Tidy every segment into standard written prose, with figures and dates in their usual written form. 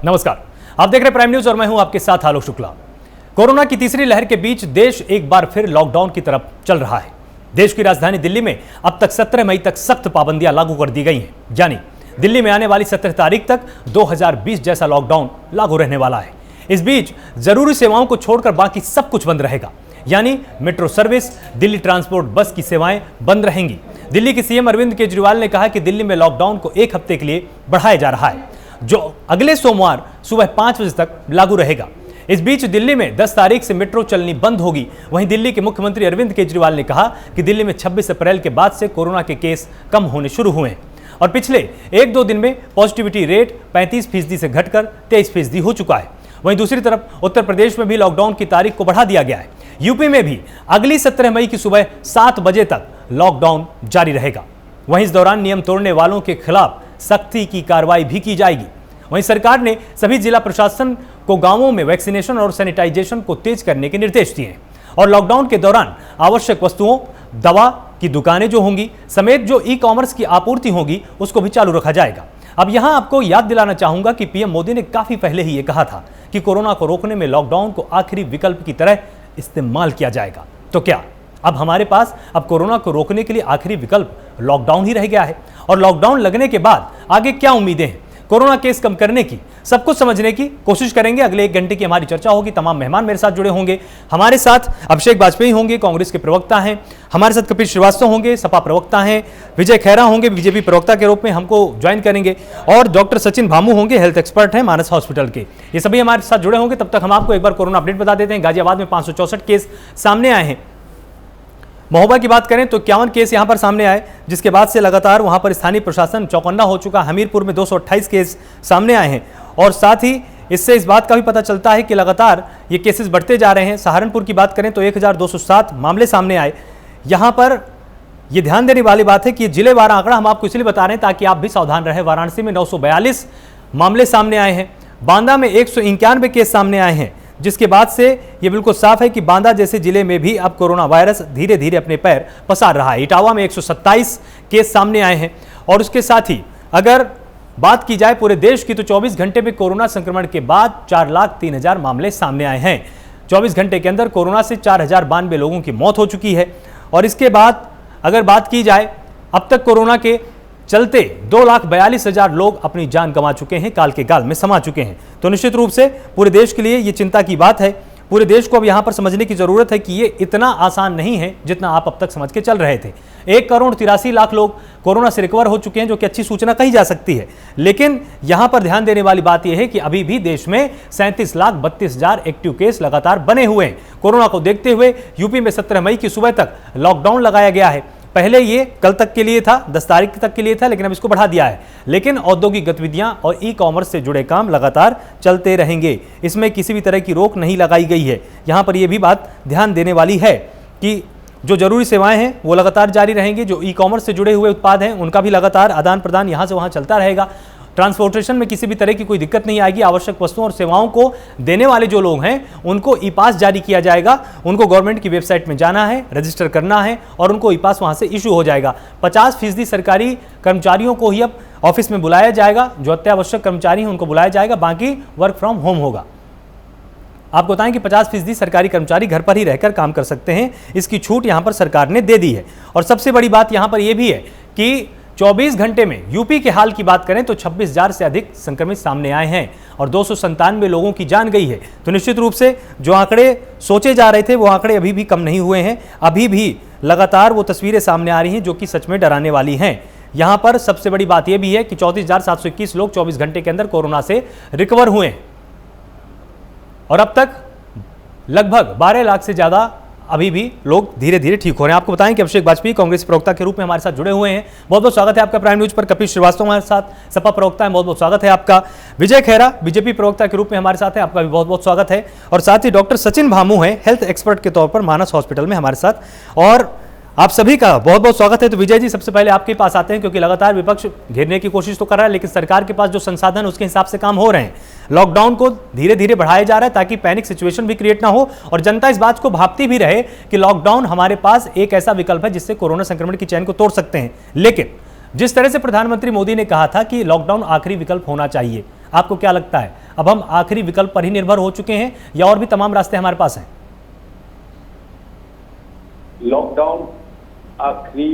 नमस्कार, आप देख रहे प्राइम न्यूज और मैं हूं आपके साथ आलोक शुक्ला। कोरोना की तीसरी लहर के बीच देश एक बार फिर लॉकडाउन की तरफ चल रहा है। देश की राजधानी दिल्ली में अब तक 17 मई तक सख्त पाबंदियां लागू कर दी गई हैं, यानी दिल्ली में आने वाली 17 तारीख तक 2020 जैसा लॉकडाउन लागू रहने वाला है। इस बीच जरूरी सेवाओं को छोड़कर बाकी सब कुछ बंद रहेगा, यानी metro service, Delhi transport bus की सेवाएं बंद रहेंगी। दिल्ली के सीएम अरविंद केजरीवाल ने कहा कि दिल्ली में लॉकडाउन को एक हफ्ते के लिए बढ़ाया जा रहा है, जो अगले सोमवार सुबह 5 बजे तक लागू रहेगा। इस बीच दिल्ली में 10 तारीख से मेट्रो चलनी बंद होगी। वहीं दिल्ली के मुख्यमंत्री अरविंद केजरीवाल ने कहा कि दिल्ली में 26 अप्रैल के बाद से कोरोना के केस कम होने शुरू हुए हैं और पिछले 1-2 दिन में पॉजिटिविटी रेट 35% से घटकर 23% हो चुका है। वहीं दूसरी तरफ उत्तर प्रदेश में भी लॉकडाउन की तारीख को बढ़ा दिया गया है। यूपी में भी अगली 17 मई की सुबह 7 बजे तक लॉकडाउन जारी रहेगा। वहीं इस दौरान नियम तोड़ने वालों के खिलाफ सख्ती की कार्रवाई भी की जाएगी। वहीं सरकार ने सभी जिला प्रशासन को गांवों में वैक्सीनेशन और सैनिटाइजेशन को तेज करने के निर्देश दिए हैं और लॉकडाउन के दौरान आवश्यक वस्तुओं, दवा की दुकानें जो होंगी समेत जो ई-कॉमर्स की आपूर्ति होगी उसको भी चालू रखा जाएगा। अब यहां आपको याद दिलाना चाहूंगा कि पीएम मोदी ने काफी पहले ही ये कहा था कि कोरोना को रोकने में लॉकडाउन को आखिरी विकल्प की तरह इस्तेमाल किया जाएगा। तो क्या अब हमारे पास अब कोरोना को रोकने के लिए आखिरी विकल्प लॉकडाउन ही रह गया है? और लॉकडाउन लगने के बाद आगे क्या उम्मीदें हैं कोरोना केस कम करने की? सब कुछ समझने की कोशिश करेंगे। अगले 1 घंटे की हमारी चर्चा होगी। तमाम मेहमान मेरे साथ जुड़े होंगे। हमारे साथ अभिषेक वाजपेयी होंगे, कांग्रेस के प्रवक्ता हैं। हमारे साथ कपिल श्रीवास्तव होंगे, सपा प्रवक्ता हैं। विजय खैरा होंगे, बीजेपी प्रवक्ता के रूप में हमको ज्वाइन करेंगे। और डॉक्टर सचिन भामू होंगे, हेल्थ एक्सपर्ट हैं मानस हॉस्पिटल के। ये सभी हमारे साथ जुड़े होंगे। तब तक हम आपको एक बार कोरोना अपडेट बता देते हैं। गाजियाबाद में 564 केस सामने आए हैं। महोबा की बात करें तो 51 केस यहां पर सामने आए, जिसके बाद से लगातार वहां पर स्थानीय प्रशासन चौकन्ना हो चुका। हमीरपुर में 228 केस सामने आए हैं और साथ ही इससे इस बात का भी पता चलता है कि लगातार ये केसेस बढ़ते जा रहे हैं। सहारनपुर की बात करें तो 1207 मामले सामने आए। यहां पर यह ध्यान देने वाली बात है कि ये जिलेवार आंकड़ा हम आपको इसलिए बता रहे हैं ताकि आप भी सावधान रहें। वाराणसी में 942 मामले सामने आए हैं। बांदा में 191 केस सामने आए हैं, जिसके बाद से यह बिल्कुल साफ है कि बांदा जैसे जिले में भी अब कोरोना वायरस धीरे धीरे अपने पैर पसार रहा है। इटावा में 127 केस सामने आए हैं और उसके साथ ही अगर बात की जाए पूरे देश की तो 24 घंटे में कोरोना संक्रमण के बाद 4,03,000 मामले सामने आए हैं। 24 घंटे के अंदर कोरोना से 4,092 लोगों की मौत हो चुकी है। और इसके बाद अगर बात की जाए अब तक कोरोना के चलते 2,42,000 लोग अपनी जान गंवा चुके हैं, काल के गाल में समा चुके हैं। तो निश्चित रूप से पूरे देश के लिए ये चिंता की बात है। पूरे देश को अब यहां पर समझने की जरूरत है कि ये इतना आसान नहीं है जितना आप अब तक समझ के चल रहे थे। 1,83,00,000 लोग कोरोना से रिकवर हो चुके हैं, जो कि अच्छी सूचना कही जा सकती है। लेकिन यहां पर ध्यान देने वाली बात यह है कि अभी भी देश में 37,32,000 एक्टिव केस लगातार बने हुए हैं। कोरोना को देखते हुए यूपी में 17 मई की सुबह तक लॉकडाउन लगाया गया है। पहले ये कल तक के लिए था, 10 तारीख तक के लिए था, लेकिन अब इसको बढ़ा दिया है। लेकिन औद्योगिक गतिविधियां और ई-कॉमर्स से जुड़े काम लगातार चलते रहेंगे। इसमें किसी भी तरह की रोक नहीं लगाई गई है। यहां पर यह भी बात ध्यान देने वाली है कि जो जरूरी सेवाएं हैं वो लगातार जारी रहेंगी। जो ई-कॉमर्स से जुड़े हुए उत्पाद हैं उनका भी लगातार आदान प्रदान यहां से वहां चलता रहेगा। ट्रांसपोर्टेशन में किसी भी तरह की कोई दिक्कत नहीं आएगी। आवश्यक वस्तुओं और सेवाओं को देने वाले जो लोग हैं उनको ई पास जारी किया जाएगा। उनको गवर्नमेंट की वेबसाइट में जाना है, रजिस्टर करना है और उनको ई पास वहां से इशू हो जाएगा। 50% सरकारी कर्मचारियों को ही अब ऑफिस में बुलाया जाएगा। जो अत्यावश्यक कर्मचारी हैं उनको बुलाया जाएगा, बाकी वर्क फ्रॉम होम होगा। आपको बताएं कि 50% सरकारी कर्मचारी घर पर ही रहकर काम कर सकते हैं। इसकी छूट यहां पर सरकार ने दे दी है। और सबसे बड़ी बात यहां पर यह भी है कि 24 घंटे में यूपी के हाल की बात करें तो 26,000 से अधिक संक्रमित सामने आए हैं और 297 लोगों की जान गई है। तो निश्चित रूप से जो आंकड़े सोचे जा रहे थे वो आंकड़े अभी भी कम नहीं हुए हैं। अभी भी लगातार वो तस्वीरें सामने आ रही हैं जो कि सच में डराने वाली हैं। यहां पर सबसे बड़ी बात यह भी है कि 34,721 लोग 24 घंटे के अंदर कोरोना से रिकवर हुए हैं और अब तक लगभग 12 लाख से ज्यादा अभी भी लोग धीरे धीरे ठीक हो रहे हैं। आपको बताएं कि अभिषेक वाजपेयी कांग्रेस प्रवक्ता के रूप में हमारे साथ जुड़े हुए हैं। बहुत बहुत स्वागत है आपका प्राइम न्यूज पर। कपिल श्रीवास्तव हमारे साथ सपा प्रवक्ता है, बहुत बहुत स्वागत है आपका। विजय खैरा बीजेपी प्रवक्ता के रूप में हमारे साथ है, आपका भी बहुत बहुत स्वागत है। और साथ ही डॉक्टर सचिन भामू हैं, हेल्थ एक्सपर्ट के तौर पर मानस हॉस्पिटल में हमारे साथ। और आप सभी का बहुत बहुत स्वागत है। तो विजय जी, सबसे पहले आपके पास आते हैं क्योंकि लगातार विपक्ष घेरने की कोशिश तो कर रहा है, लेकिन सरकार के पास जो संसाधन उसके हिसाब से काम हो रहे हैं। लॉकडाउन को धीरे धीरे बढ़ाया जा रहा है ताकि पैनिक सिचुएशन भी क्रिएट ना हो और जनता इस बात को भांपती भी रहे कि लॉकडाउन हमारे पास एक ऐसा विकल्प है जिससे कोरोना संक्रमण की चैन को तोड़ सकते हैं। लेकिन जिस तरह से प्रधानमंत्री मोदी ने कहा था कि लॉकडाउन आखिरी विकल्प होना चाहिए, आपको क्या लगता है अब हम आखिरी विकल्प पर ही निर्भर हो चुके हैं या और भी तमाम रास्ते हमारे पास हैं? लॉकडाउन आखिरी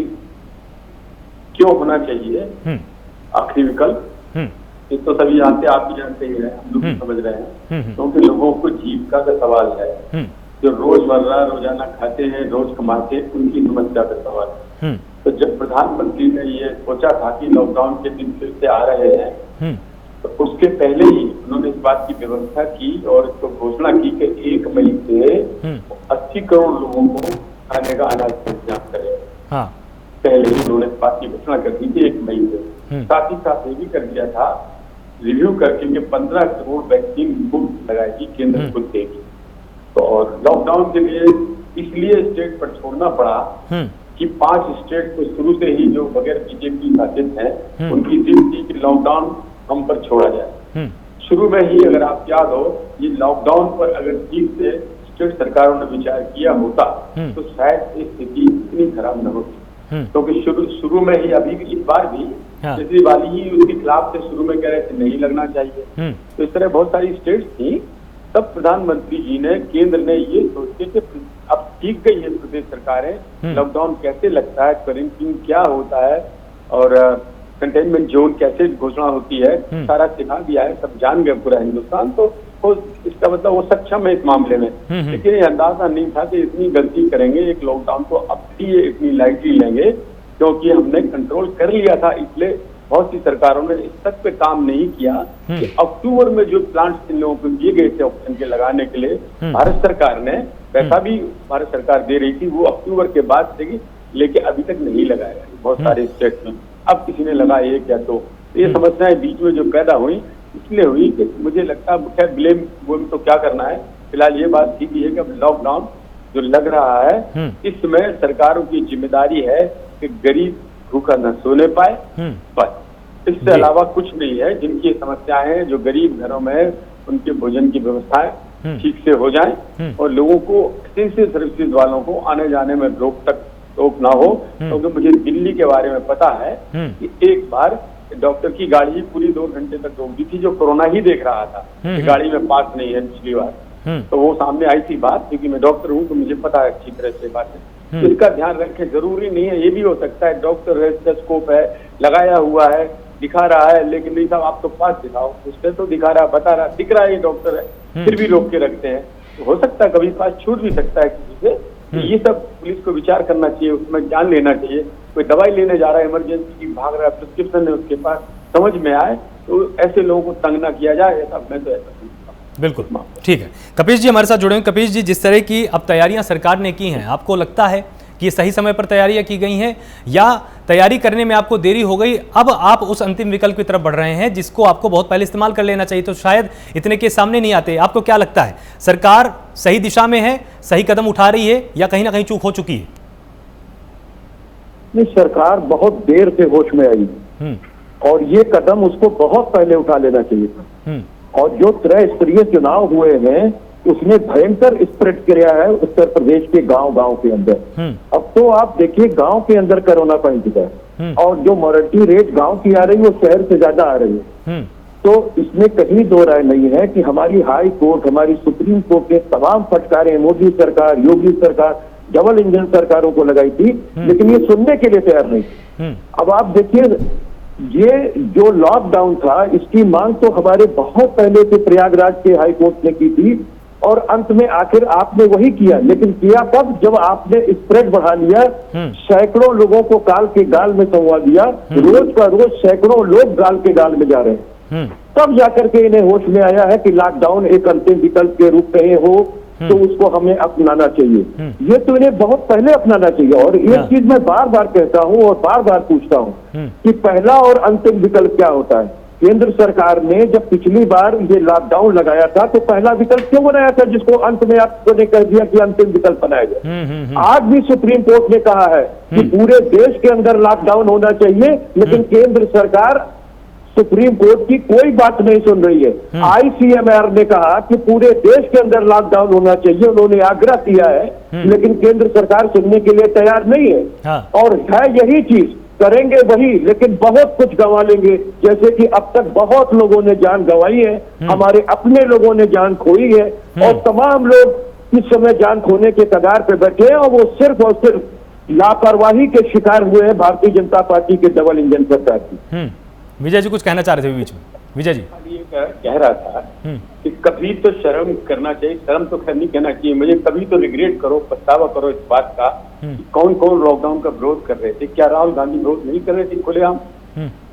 क्यों होना चाहिए, आखिरी विकल्प ये तो सभी जानते, आप भी जानते ही हैं, हम लोग भी समझ रहे हैं, क्योंकि लोगों को जीविका का सवाल है। जो रोजमर्रा रोजाना खाते हैं, रोज कमाते हैं, उनकी समस्या का सवाल है। तो जब प्रधानमंत्री ने ये सोचा था कि लॉकडाउन के दिन फिर से आ रहे हैं, तो उसके पहले ही उन्होंने इस बात की व्यवस्था की और इसको घोषणा की कि 1 मई से 80 करोड़ लोगों को खाने का अनाज इंतजाम करेगा। पहले ही उन्होंने इस बात की घोषणा कर दी थी 1 मई से। साथ ही साथ ये भी कर दिया था रिव्यू करके कि 15 करोड़ वैक्सीन मुफ्त लगाएगी, केंद्र खुद देगी। तो और लॉकडाउन के लिए इसलिए स्टेट पर छोड़ना पड़ा कि 5 स्टेट को शुरू से ही जो बगैर बीजेपी शासित हैं, उनकी जिद थी कि लॉकडाउन हम पर छोड़ा जाए। शुरू में ही अगर आप याद हो, ये लॉकडाउन पर अगर ठीक से स्टेट सरकारों ने विचार किया होता तो शायद स्थिति इतनी खराब न होती। क्योंकि शुरू में ही अभी भी इस बार भी केजरीवाल ही उसके खिलाफ से शुरू में कह रहे थे नहीं लगना चाहिए। तो इस तरह बहुत सारी स्टेट्स थी। तब प्रधानमंत्री जी ने, केंद्र ने ये सोच के कि अब सीख गई है प्रदेश सरकारें लॉकडाउन कैसे लगता है, क्वारंटीन क्या होता है और कंटेनमेंट जोन कैसे घोषणा होती है, सारा सिखा दिया है, सब जान गए पूरा हिंदुस्तान। तो इसका मतलब वो सक्षम है इस मामले में। लेकिन ये अंदाजा नहीं था कि इतनी गलती करेंगे, एक लॉकडाउन को अब भी ये इतनी लाइटली लेंगे, क्योंकि हमने कंट्रोल कर लिया था। इसलिए बहुत सी सरकारों ने इस तक पे काम नहीं किया कि अक्टूबर में जो प्लांट्स इन लोगों को दिए गए थे ऑक्सीजन के लगाने के लिए, भारत सरकार ने पैसा भी भारत सरकार दे रही थी, वो अक्टूबर के बाद देगी, लेकिन अभी तक नहीं लगाया बहुत सारे स्टेट में। अब किसी ने लगाया एक या दो। ये समस्याएं बीच में जो पैदा हुई इसलिए हुई कि मुझे लगता है खैर ब्लेम वो तो क्या करना है। फिलहाल ये बात ठीक है कि अब लॉकडाउन जो लग रहा है इसमें सरकारों की जिम्मेदारी है कि गरीब भूखा न सोने पाए, बस इससे अलावा कुछ नहीं है। जिनकी समस्याएं हैं, जो गरीब घरों में है, उनके भोजन की व्यवस्थाएं ठीक से हो जाए और लोगों को एसेंशियल सर्विसेज वालों को आने जाने में रोक ना हो। क्योंकि मुझे दिल्ली के बारे में पता है कि एक बार डॉक्टर की गाड़ी पूरी 2 घंटे तक रोक दी थी, जो कोरोना ही देख रहा था कि गाड़ी में पास नहीं है पिछली बार। तो वो सामने आई थी बात, क्योंकि मैं डॉक्टर हूँ तो मुझे पता है अच्छी तरह से बातें। तो इसका ध्यान रखें, जरूरी नहीं है, ये भी हो सकता है डॉक्टर है, स्टेथोस्कोप है, लगाया हुआ है, दिखा रहा है, लेकिन नहीं साहब आप तो पास दिखाओ, उससे तो दिखा रहा, बता रहा, दिख रहा है ये डॉक्टर है, फिर भी रोक के रखते हैं। तो हो सकता है कभी पास छूट भी सकता है किसी से। तो ये सब पुलिस को विचार करना चाहिए, उसमें जान लेना चाहिए। कोई दवाई लेने जा रहा है इमरजेंसी की, भाग रहा है, प्रिस्क्रिप्शन है उसके पास, समझ में आए तो ऐसे लोगों को तंग ना किया जाए। ऐसा मैं तो ऐसा बिल्कुल ठीक है। कपिश जी हमारे साथ जुड़े हैं। कपिश जी, जिस तरह की अब तैयारियां सरकार ने की हैं, आपको लगता है कि ये सही समय पर तैयारियां की गई हैं या तैयारी करने में आपको देरी हो गई, अब आप उस अंतिम विकल्प की तरफ बढ़ रहे हैं जिसको आपको बहुत पहले इस्तेमाल कर लेना चाहिए, तो शायद इतने केस सामने नहीं आते? आपको क्या लगता है, सरकार सही दिशा में है, सही कदम उठा रही है या कहीं ना कहीं चूक हो चुकी है? नहीं, सरकार बहुत देर से होश में आई और ये कदम उसको बहुत पहले उठा लेना चाहिए था। और जो त्रय-स्तरीय चुनाव हुए हैं उसमें भयंकर स्प्रेड किया है उत्तर प्रदेश के गांव-गांव के अंदर। अब तो आप देखिए गांव के अंदर कोरोना पहुंच चुका है और जो मॉर्टेलिटी रेट गांव की आ रही है वो शहर से ज्यादा आ रही है। तो इसमें कहीं दो राय नहीं है कि हमारी हाई कोर्ट, हमारी सुप्रीम कोर्ट ने तमाम फटकारें मोदी सरकार, योगी सरकार, डबल इंजन सरकारों को लगाई थी, लेकिन ये सुनने के लिए तैयार नहीं। अब आप देखिए ये जो लॉकडाउन था इसकी मांग तो हमारे बहुत पहले से प्रयागराज के हाई कोर्ट ने की थी और अंत में आखिर आपने वही किया, लेकिन किया कब? जब आपने स्प्रेड बढ़ा लिया, सैकड़ों लोगों को काल के गाल में संवा दिया, रोज का रोज सैकड़ों लोग गाल के गाल में जा रहे हैं। तब जाकर के इन्हें होश में आया है कि लॉकडाउन एक अंतिम विकल्प के रूप में हो तो उसको हमें अपनाना चाहिए। ये तो इन्हें बहुत पहले अपनाना चाहिए। और एक चीज मैं बार बार कहता हूं और बार बार पूछता हूं कि पहला और अंतिम विकल्प क्या होता है? केंद्र सरकार ने जब पिछली बार ये लॉकडाउन लगाया था तो पहला विकल्प क्यों बनाया था, जिसको अंत में आपने कह दिया कि अंतिम विकल्प बनाया गया? आज भी सुप्रीम कोर्ट ने कहा है कि पूरे देश के अंदर लॉकडाउन होना चाहिए, लेकिन केंद्र सरकार सुप्रीम कोर्ट की कोई बात नहीं सुन रही है। आईसीएमआर ने कहा कि पूरे देश के अंदर लॉकडाउन होना चाहिए, उन्होंने आग्रह किया है, लेकिन केंद्र सरकार सुनने के लिए तैयार नहीं है। और है यही चीज करेंगे वही, लेकिन बहुत कुछ गंवा लेंगे। जैसे कि अब तक बहुत लोगों ने जान गंवाई है, हमारे अपने लोगों ने जान खोई है, और तमाम लोग इस समय जान खोने के कगार पे बैठे हैं, और वो सिर्फ और सिर्फ लापरवाही के शिकार हुए हैं भारतीय जनता पार्टी के डबल इंजन सरकार की। विजय जी कुछ कहना चाह रहे थे बीच में। विजय जी ये कह रहा था कि कभी तो शर्म करना चाहिए, शर्म तो खैर नहीं कहना चाहिए मुझे, कभी तो रिग्रेट करो, पछतावा करो इस बात का कि कौन कौन लॉकडाउन का विरोध कर रहे थे। क्या राहुल गांधी विरोध नहीं कर रहे थे खुलेआम?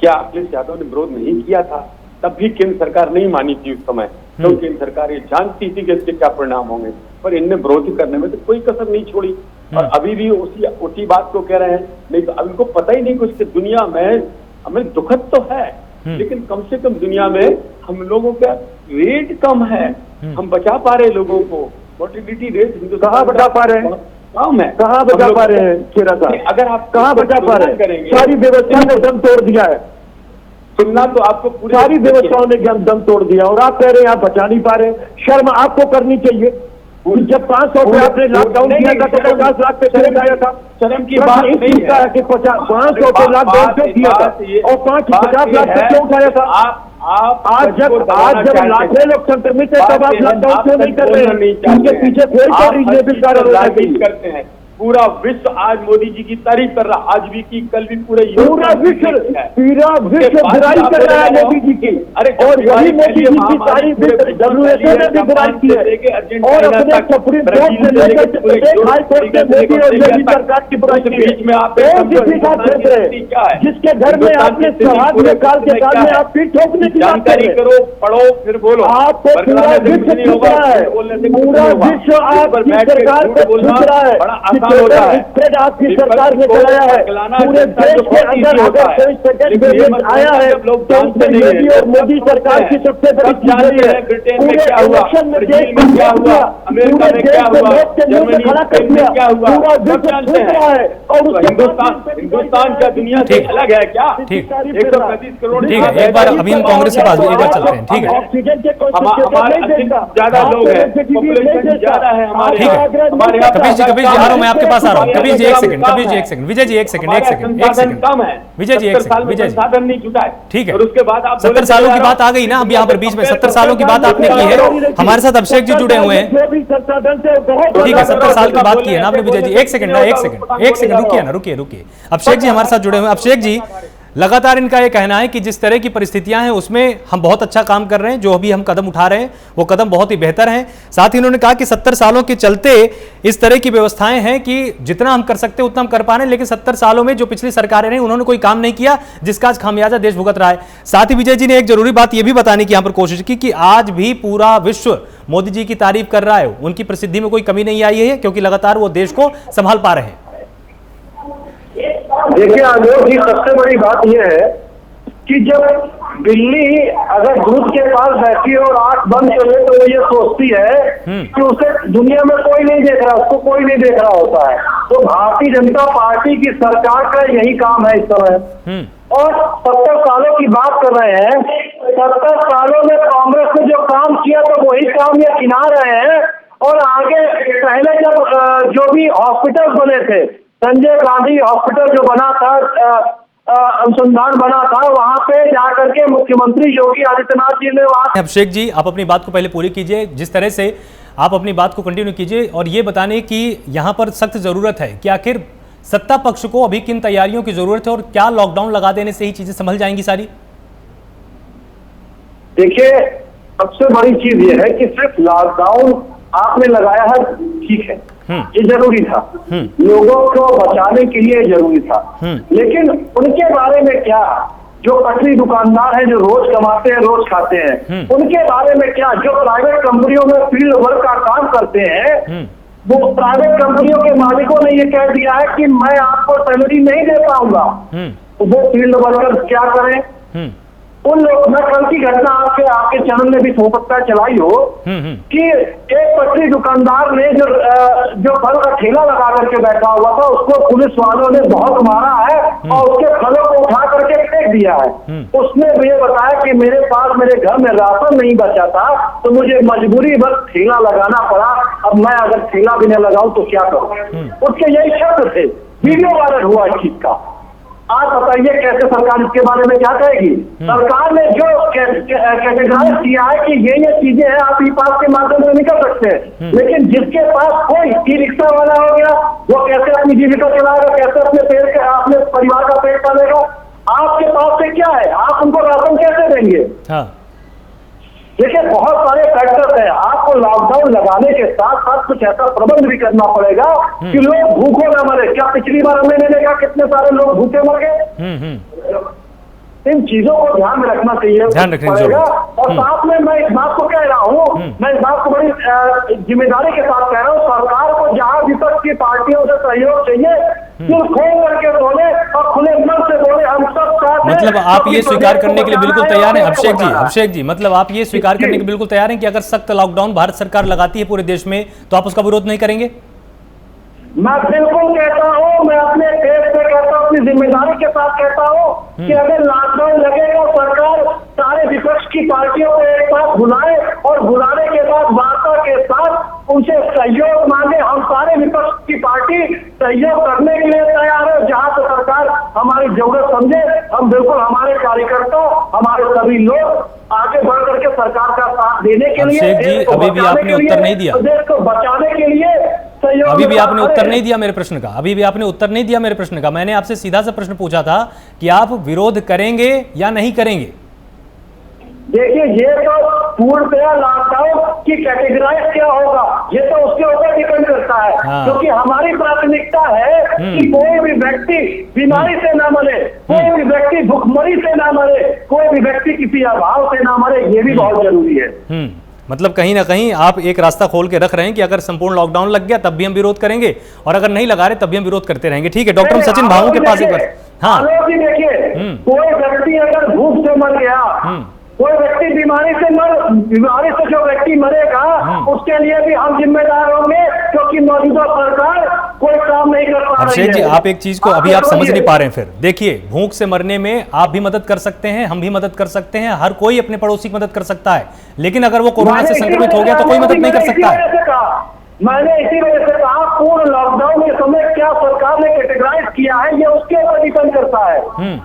क्या अखिलेश यादव ने विरोध नहीं किया था? तब भी केंद्र सरकार नहीं मानी थी उस समय, तो केंद्र सरकार ये जानती थी कि इसके क्या परिणाम होंगे, पर इनने विरोध करने में तो कोई कसर नहीं छोड़ी। और अभी भी उसी बात को कह रहे हैं। नहीं तो अभी को पता ही नहीं कुछ कि दुनिया में हमें दुखद तो है, लेकिन कम से कम दुनिया में हम लोगों का रेट कम है, हम बचा पा रहे लोगों को। मोर्टिलिटी रेट हिंदुस्तान कहाँ बचा पा रहे हैं? कम है। कहाँ बचा पा रहे हैं खेरा साहब? अगर आप कहाँ बचा पा रहे हैं? सारी व्यवस्था ने दम तोड़ दिया है, सुनना तो आपको पूरी सारी व्यवस्थाओं ने दम तोड़ दिया, और आप कह रहे हैं आप बचा नहीं पा रहे। शर्म आपको करनी चाहिए। जब 500 पे आपने लॉकडाउन किया था तो 50 लाख पे चले गया था। शर्म की बात नहीं है कि 500 पे लॉकडाउन क्यों किया था और 50 लाख पे क्यों उठाया था? आज जब लाखों लोग संक्रमित है तब आप लॉकडाउन क्यों नहीं कर रहे हैं? उनके पीछे फिर क्या रीजनेबल कारण करते हैं? पूरा विश्व आज मोदी जी की तारीफ कर रहा, आज भी की, कल भी, पूरा विश्व बुराई कर रहा है मोदी जी की। और वही मोदी जी की तारीफ WHO ने भी बुराई की है, और अपने सुप्रीम कोर्ट से लेकर हाई कोर्ट से मोदी और योगी सरकार की बुराई की है। और किसी का क्षेत्र है जिसके घर में आपने सुहाग में काल के काल में आप पीठ ठोकने की जानकारी करो, पढ़ो, फिर बोलो। आपको पूरा विश्व छूट रहा है, पूरा विश्व आपकी सरकार को छूट रहा है। आपकी सरकार ने चलाया है पूरे देश के अंदर। अगर कोई सेकंड वेरिएंट आया है तो उसमें योगी और मोदी सरकार की सबसे बड़ी चीज है। पूरे इलेक्शन में देश को क्या हुआ, पूरे देश में लोग के मुंह में खड़ा कर दिया, पूरा विश्व छूट रहा है। और हिंदुस्तान क्या दुनिया से अलग है क्या? 135 करोड़। ठीक है, एक बार अभी हम कांग्रेस के पास एक बार चलते हैं। ठीक है, ऑक्सीजन के ज्यादा लोग हैं, पॉपुलेशन ज्यादा है हमारे यहाँ। कपिल जी आ रहा हूँ, मैं आपके पास आ रहा हूँ। कपिल जी एक सेकंड, कपिल जी एक सेकंड, विजय जी एक सेकंड, एक सेकंड कम है। विजय जी एक सेकंड, विजय जी साधन नहीं जुटा है। ठीक है, और उसके बाद आप 70 सालों की बात आ गई ना अब यहाँ पर बीच में। 70 सालों की बात आपने की है, हमारे साथ अभिषेक जी जुड़े हुए हैं। ठीक है, 70 साल की बात की है ना आपने विजय जी। एक सेकंड रुकिए ना, रुकिए। अभिषेक जी हमारे साथ जुड़े हुए हैं। अभिषेक जी, लगातार इनका ये कहना है कि जिस तरह की परिस्थितियां हैं उसमें हम बहुत अच्छा काम कर रहे हैं, जो अभी हम कदम उठा रहे हैं वो कदम बहुत ही बेहतर हैं। साथ ही उन्होंने कहा कि 70 सालों के चलते इस तरह की व्यवस्थाएं हैं कि जितना हम कर सकते हैं उतना हम कर पा रहे हैं, लेकिन 70 सालों में जो पिछली सरकारें रही उन्होंने कोई काम नहीं किया जिसका आज खामियाजा देश भुगत रहा है। साथ ही विजय जी ने एक जरूरी बात यह भी बताने की यहां पर कोशिश की कि आज भी पूरा विश्व मोदी जी की तारीफ कर रहा है, उनकी प्रसिद्धि में कोई कमी नहीं आई है क्योंकि लगातार वो देश को संभाल पा रहे हैं। देखिए आलोक जी, सबसे बड़ी बात यह है कि जब बिल्ली अगर दूध के पास बैठी है और आंख बंद करे तो वो ये सोचती है कि उसे दुनिया में कोई नहीं देख रहा, उसको कोई नहीं देख रहा होता है। तो भारतीय जनता पार्टी की सरकार का यही काम है इस समय। और 70 सालों की बात कर रहे हैं, 70 सालों में कांग्रेस ने जो काम किया तो वही काम ये गिना रहे हैं। और आगे पहले जब जो भी हॉस्पिटल बने थे, संजय गांधी हॉस्पिटल जो बना था, अनुसंधान बना था, वहां पे जाकर के मुख्यमंत्री योगी आदित्यनाथ जी ने वहां। अभिषेक जी, आप अपनी बात को पहले पूरी कीजिए, जिस तरह से आप अपनी बात को कंटिन्यू कीजिए और ये बताने की यहाँ पर सख्त जरूरत है कि आखिर सत्ता पक्ष को अभी किन तैयारियों की जरूरत है और क्या लॉकडाउन लगा देने से ही चीजें संभल जाएंगी सारी? देखिए, सबसे बड़ी चीज ये है कि सिर्फ लॉकडाउन आपने लगाया है, ठीक है, ये जरूरी था, लोगों को बचाने के लिए जरूरी था, लेकिन उनके बारे में क्या, जो पटरी दुकानदार हैं, जो रोज कमाते हैं रोज खाते हैं, उनके बारे में क्या, जो प्राइवेट कंपनियों में फील्ड वर्क का काम करते हैं, वो प्राइवेट कंपनियों के मालिकों ने ये कह दिया है कि मैं आपको सैलरी नहीं दे पाऊंगा, वो फील्ड वर्कर क्या करें? उन लोग, मैं कल की घटना आपके चैनल में भी हो सकता है चलाई हो कि एक पटरी दुकानदार ने जो फल का ठेला लगा करके बैठा हुआ था, उसको पुलिस वालों ने बहुत मारा है और उसके फलों को उठा करके फेंक दिया है। उसने ये बताया कि मेरे पास मेरे घर में राशन नहीं बचा था तो मुझे मजबूरी बस ठेला लगाना पड़ा, अब मैं अगर ठेला भी नहीं लगाऊं तो क्या करूं? उसके यही शब्द थे, वीडियो वायरल हुआ इस चीज का। आप बताइए कैसे सरकार इसके बारे में क्या कहेगी? सरकार ने जो कैटेगराइज किया है कि ये चीजें हैं, आप ई पास के माध्यम से निकल सकते हैं, लेकिन जिसके पास कोई ई रिक्शा वाला हो गया, वो कैसे अपनी जीविका चलाएगा, कैसे अपने परिवार का पेट पालेगा? आपके पास से क्या है, आप उनको राशन कैसे देंगे? हाँ। देखिए बहुत सारे फैक्टर्स हैं, आपको लॉकडाउन लगाने के साथ साथ कुछ ऐसा प्रबंध भी करना पड़ेगा कि लोग भूखों न मरे। क्या पिछली बार हमने देखा कितने सारे लोग भूखे मर गए? इन चीजों को ध्यान में रखना चाहिए, ध्यान रखना पड़ेगा। और साथ में मैं इस बात को कह रहा हूँ, मैं इस बात को बड़ी जिम्मेदारी के साथ कह रहा हूँ, सरकार को जहाँ विपक्ष की पार्टियों से सहयोग चाहिए, खोल करके बोले और खुले मन से बोले, हम सब साथ हैं। मतलब आप ये स्वीकार करने के लिए बिल्कुल तैयार हैं अभिषेक जी, मतलब आप ये स्वीकार करने के लिए बिल्कुल तैयार हैं कि अगर सख्त लॉकडाउन भारत सरकार लगाती है पूरे देश में तो आप उसका विरोध नहीं करेंगे? मैं बिल्कुल कहता हूँ, मैं अपने देश से कहता हूँ, अपनी जिम्मेदारी के साथ कहता हूँ कि अगर लॉकडाउन लगेगा, सरकार सारे विपक्ष की पार्टियों को एक साथ बुलाए और बुलाने के बाद वार्ता के साथ उनसे सहयोग मांगे। हम सारे विपक्ष की पार्टी सहयोग करने के लिए तैयार है। जहाँ से सरकार हमारी जरूरत समझे, हम बिल्कुल हमारे कार्यकर्ता, हमारे सभी लोग आगे बढ़ करके सरकार का साथ देने के लिए, अभिषेक जी अभी भी आपने उत्तर नहीं दिया, देश को बचाने के लिए अभी भी आपने उत्तर नहीं दिया मेरे प्रश्न का, अभी भी आपने उत्तर नहीं दिया मेरे प्रश्न का। मैंने आपसे सीधा सा प्रश्न पूछा था कि आप विरोध करेंगे या नहीं करेंगे? देखिए ये तो पूर्णतया लॉकडाउन की कैटेगराइज क्या होगा, ये तो उसके ऊपर डिपेंड करता है। क्योंकि हमारी प्राथमिकता है कि कोई भी व्यक्ति बीमारी से ना मरे, कोई भी व्यक्ति भुखमरी से ना मरे, कोई भी व्यक्ति किसी अभाव से ना मरे, ये भी बहुत जरूरी है। मतलब कहीं ना कहीं आप एक रास्ता खोल के रख रहे हैं कि अगर संपूर्ण लॉकडाउन लग गया तब भी हम विरोध करेंगे और अगर नहीं लगा रहे तब भी हम विरोध करते रहेंगे। ठीक है, डॉक्टर सचिन भामू के पास एक बार। हाँ, देखिए कोई व्यक्ति अगर भूख से मर गया, कोई व्यक्ति बीमारी से जो व्यक्ति मरेगा, उसके लिए भी हम जिम्मेदार होंगे, क्योंकि मौजूदा सरकार कोई काम नहीं कर पा रही है। अभिषेक जी आप एक चीज को अभी आप समझ नहीं पा रहे हैं। फिर देखिए, भूख से मरने में आप भी मदद कर सकते हैं, हम भी मदद कर सकते हैं, हर कोई अपने पड़ोसी की मदद कर सकता है, लेकिन अगर वो कोरोना से संक्रमित हो गया तो कोई मदद नहीं कर सकता है। मैंने इसी वजह से कहा पूर्ण लॉकडाउन के समय क्या सरकार ने कैटेगराइज किया है, ये उसके ऊपर डिपेंड करता है।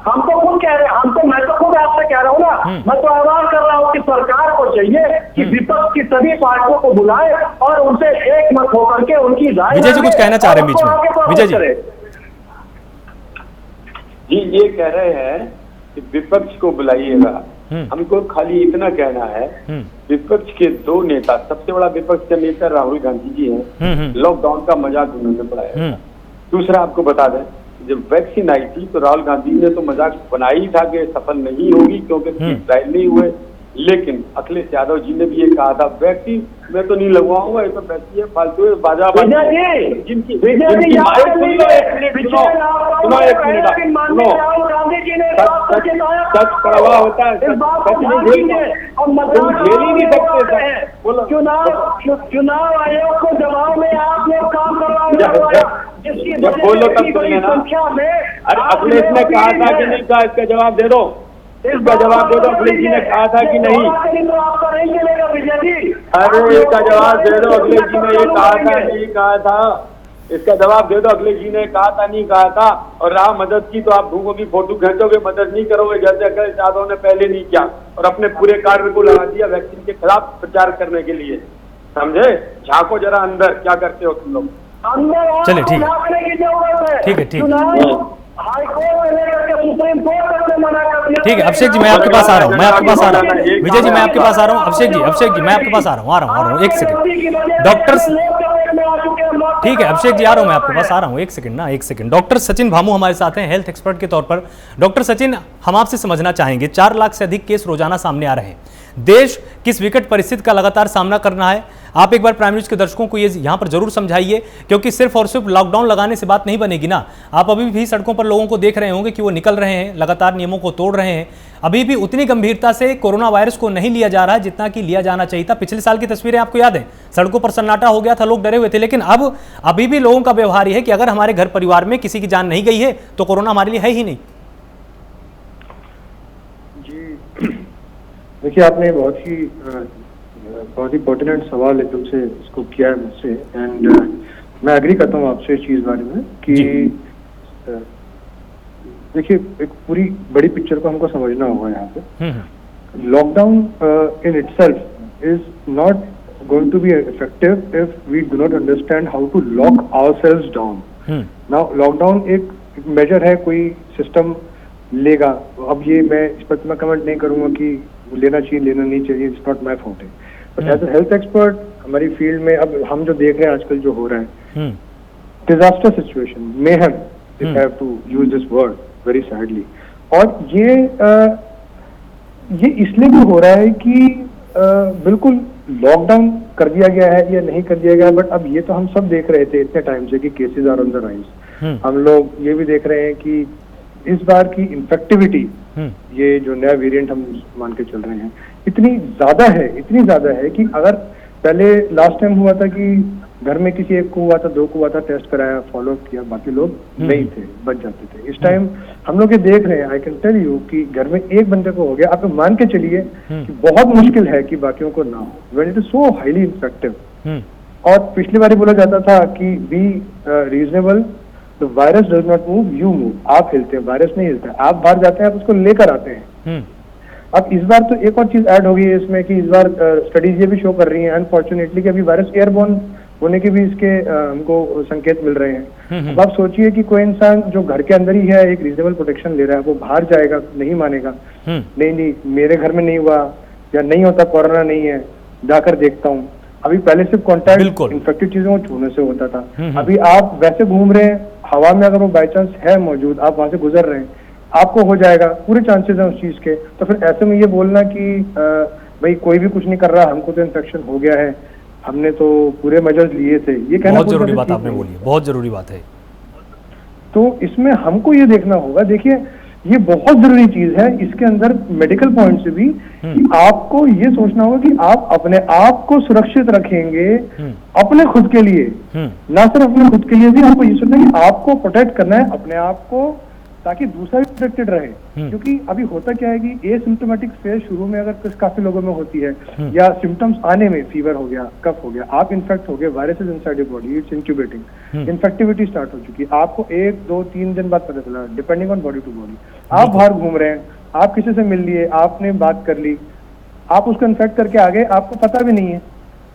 हम तो खुद कह रहे हैं, मैं तो खुद आपसे कह रहा हूँ ना, मैं तो आह्वान कर रहा हूँ कि सरकार को चाहिए कि विपक्ष की सभी पार्टियों को बुलाए और उनसे एक मत होकर के उनकी राय। विजय जी कुछ कहना चाह रहे हैं बीच में, विजय जी ये कह रहे हैं कि विपक्ष को बुलाइएगा। हमको खाली इतना कहना है, विपक्ष के दो नेता, सबसे बड़ा विपक्ष का नेता राहुल गांधी जी हैं, लॉकडाउन का मजाक उन्होंने बढ़ाया। दूसरा आपको बता दें, जब वैक्सीन आई थी तो राहुल गांधी ने तो मजाक बनाया ही था कि सफल नहीं होगी क्योंकि ट्रायल नहीं हुए, लेकिन अखिलेश यादव जी ने भी ये कहा था वैक्सीन मैं तो नहीं लगवाऊंगा, ये तो वैसी है फालतू है बाजा जिनकी सच कड़वा होता है, सच नहीं झेल ही नहीं सकते। चुनाव आयोग को दबाव में आप लोग काम करवाओ, जब बोलो तब सुन लेना। अरे अखिलेश ने कहा था कि नहीं कहा, इसका जवाब दे दो, इसका जवाब दे दो। अखिलेश जी ने कहा था कि नहीं? अरे इसका जवाब दे दो, अखिलेश जी ने ये कहा था नहीं कहा था? इसका जवाब दे दो, अखिलेश जी ने कहा था नहीं कहा था? और रहा मदद की, तो आप भूखों की फोटो खींचोगे, मदद नहीं करोगे, जैसे अखिलेश यादव ने पहले नहीं किया और अपने पूरे कार्य को लगा दिया वैक्सीन के खिलाफ प्रचार करने के लिए। समझे? झांको जरा अंदर, क्या करते हो तुम लोग? चलिए ठीक है, ठीक है, ठीक है, ठीक है। अभिषेक जी मैं आपके पास आ रहा हूँ, विजय जी मैं आपके पास आ रहा हूँ, अभिषेक जी मैं आपके पास आ रहा हूँ, एक सेकंड डॉक्टर, ठीक है अभिषेक जी आ रहा हूँ, मैं आपके पास आ रहा हूँ, एक सेकंड। डॉक्टर सचिन भामू हमारे साथ हैं हेल्थ एक्सपर्ट के तौर पर। डॉक्टर सचिन, हम आपसे समझना चाहेंगे, 4 लाख से अधिक केस रोजाना सामने आ रहे हैं, देश किस विकट परिस्थिति का लगातार सामना करना है, आप एक बार प्राइम न्यूज के दर्शकों को ये यहाँ पर जरूर समझाइए, क्योंकि सिर्फ और सिर्फ लॉकडाउन लगाने से बात नहीं बनेगी ना। आप अभी भी सड़कों पर लोगों को देख रहे होंगे कि वो निकल रहे हैं, लगातार नियमों को तोड़ रहे हैं, अभी भी उतनी गंभीरता से कोरोना वायरस को नहीं लिया जा रहा है जितना कि लिया जाना चाहिए था। पिछले साल की तस्वीरें आपको याद है, सड़कों पर सन्नाटा हो गया था, लोग डरे हुए थे, लेकिन अब अभी भी लोगों का व्यवहार यह है कि अगर हमारे घर परिवार में किसी की जान नहीं गई है तो कोरोना हमारे लिए है ही नहीं। जी देखिए, आपने बहुत ही पर्टिनेंट सवाल एकदम से इसको किया है मुझसे, एंड मैं एग्री करता हूँ आपसे इस चीज बारे में कि देखिए, एक पूरी बड़ी पिक्चर को हमको समझना होगा यहाँ पे। Lockdown in itself is not going to be effective if we do not understand how to lock ourselves down. Now lockdown एक मेजर है, कोई सिस्टम लेगा। अब ये मैं इस पर मैं कमेंट नहीं करूंगा कि लेना चाहिए लेना नहीं चाहिए, it's not my forte. But as a health expert हमारी फील्ड में अब हम जो देख रहे हैं आजकल जो हो रहा है, disaster situation, mayhem, if I have to use this word very sadly. और ये इसलिए भी हो रहा है कि बिल्कुल लॉकडाउन कर दिया गया है या नहीं कर दिया गया, बट अब ये तो हम सब देख रहे थे इतने टाइम से कि cases are on the rise. हम लोग ये भी देख रहे हैं कि इस बार की इन्फेक्टिविटी, ये जो नया वेरिएंट हम मान के चल रहे हैं, इतनी ज्यादा है कि अगर पहले लास्ट टाइम हुआ था कि घर में किसी एक को हुआ था, 2 को हुआ था, टेस्ट कराया, फॉलो किया, बाकी लोग नहीं थे, बच जाते थे। इस टाइम हम लोग ये देख रहे हैं, आई कैन टेल यू कि घर में एक बंदे को हो गया, आप मान के चलिए कि बहुत मुश्किल है कि बाकियों को ना हो, when it is so highly infective. और पिछली बार बोला जाता था कि be reasonable, the virus does not move, you move. आप हिलते हैं, वायरस नहीं हिलता है। आप बाहर जाते हैं, आप उसको लेकर आते हैं। अब इस बार तो एक और चीज ऐड हो गई है इसमें कि इस बार स्टडीज ये भी शो कर रही हैं अनफॉर्चुनेटली कि अभी वायरस एयरबोर्न होने के भी इसके हमको संकेत मिल रहे हैं। अब आप सोचिए कि कोई इंसान जो घर के अंदर ही है, एक रीजनेबल प्रोटेक्शन ले रहा है, वो बाहर जाएगा, नहीं मानेगा, नहीं मेरे घर में नहीं हुआ या नहीं होता, कोरोना नहीं है, जाकर देखता हूँ। अभी पहले सिर्फ कॉन्टैक्ट इन्फेक्टेड चीजों को छूने से होता था। अभी आप वैसे घूम रहे हैं हवा में, अगर वो बाई चांस है मौजूद, आप वहां से गुजर रहे हैं, आपको हो जाएगा, पूरे चांसेस हैं उस चीज के। तो फिर ऐसे में ये बोलना कि भाई कोई भी कुछ नहीं कर रहा, हमको तो इन्फेक्शन हो गया है, हमने तो पूरे मेजर्स लिए थे, ये कहना बहुत जरूरी बात आपने बोली, बहुत जरूरी बात है। तो इसमें हमको ये देखना होगा, देखिए ये बहुत जरूरी चीज है इसके अंदर मेडिकल पॉइंट से भी, कि आपको ये सोचना होगा कि आप अपने आप को सुरक्षित रखेंगे अपने खुद के लिए, ना सिर्फ अपने खुद के लिए भी आपको ये सोचना है कि आपको प्रोटेक्ट करना है अपने आप को, ताकि दूसरा भी प्रोटेक्टेड रहे। क्योंकि अभी होता क्या है कि एसिम्प्टोमेटिक फेज शुरू में अगर काफी लोगों में होती है, या सिम्टम्स आने में, फीवर हो गया, कफ हो गया, आप इन्फेक्ट हो गए, virus is inside your body, it's incubating, infectivity start हो चुकी है, आपको 1, 2, 3 दिन बाद पता चला, depending on body to body. आप बाहर घूम रहे हैं, आप किसी से मिल लिए, आपने बात कर ली, आप उसको इन्फेक्ट करके आ गए, आपको पता भी नहीं है,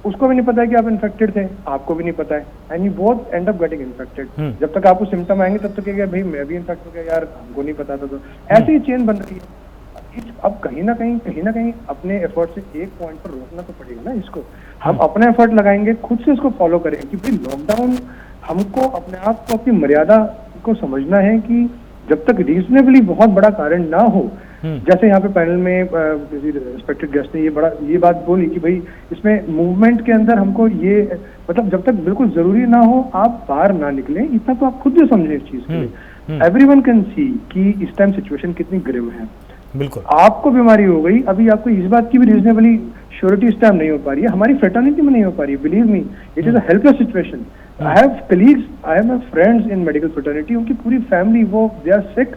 उसको भी नहीं पता है कि आप इन्फेक्टेड थे, आपको भी नहीं पता है, and you both and up getting infected. जब तक आपको सिम्टम आएंगे तब तक क्या भाई मैं भी इन्फेक्ट हो गया यार, हमको नहीं पता था। तो ऐसी ही चेन बन रही है। अब कहीं ना कहीं अपने एफर्ट से एक पॉइंट पर रोकना तो पड़ेगा ना इसको। हम अपना एफर्ट लगाएंगे, खुद से इसको फॉलो करें कि भाई लॉकडाउन, हमको अपने आप को, अपनी मर्यादा को समझना है कि जब तक रीजनेबली बहुत बड़ा कारण ना हो, जैसे यहाँ पे पैनल में रिस्पेक्टेड गेस्ट ने ये बात बोली कि भाई इसमें मूवमेंट के अंदर हमको ये, मतलब जब तक बिल्कुल जरूरी ना हो आप बाहर ना निकलें, इतना तो आप खुद भी समझें इस चीज के लिए। एवरीवन कैन सी कि इस टाइम सिचुएशन कितनी ग्रिम है। बिल्कुल आपको बीमारी हो गई, अभी आपको इस बात की भी रीजनेबली श्योरिटी इस टाइम नहीं हो पा रही है, हमारी फ्रेटर्निटी में नहीं हो पा रही है। Believe me, it is a helpless situation. I have colleagues, I have friends in medical fraternity, उनकी पूरी फैमिली, वो they are sick,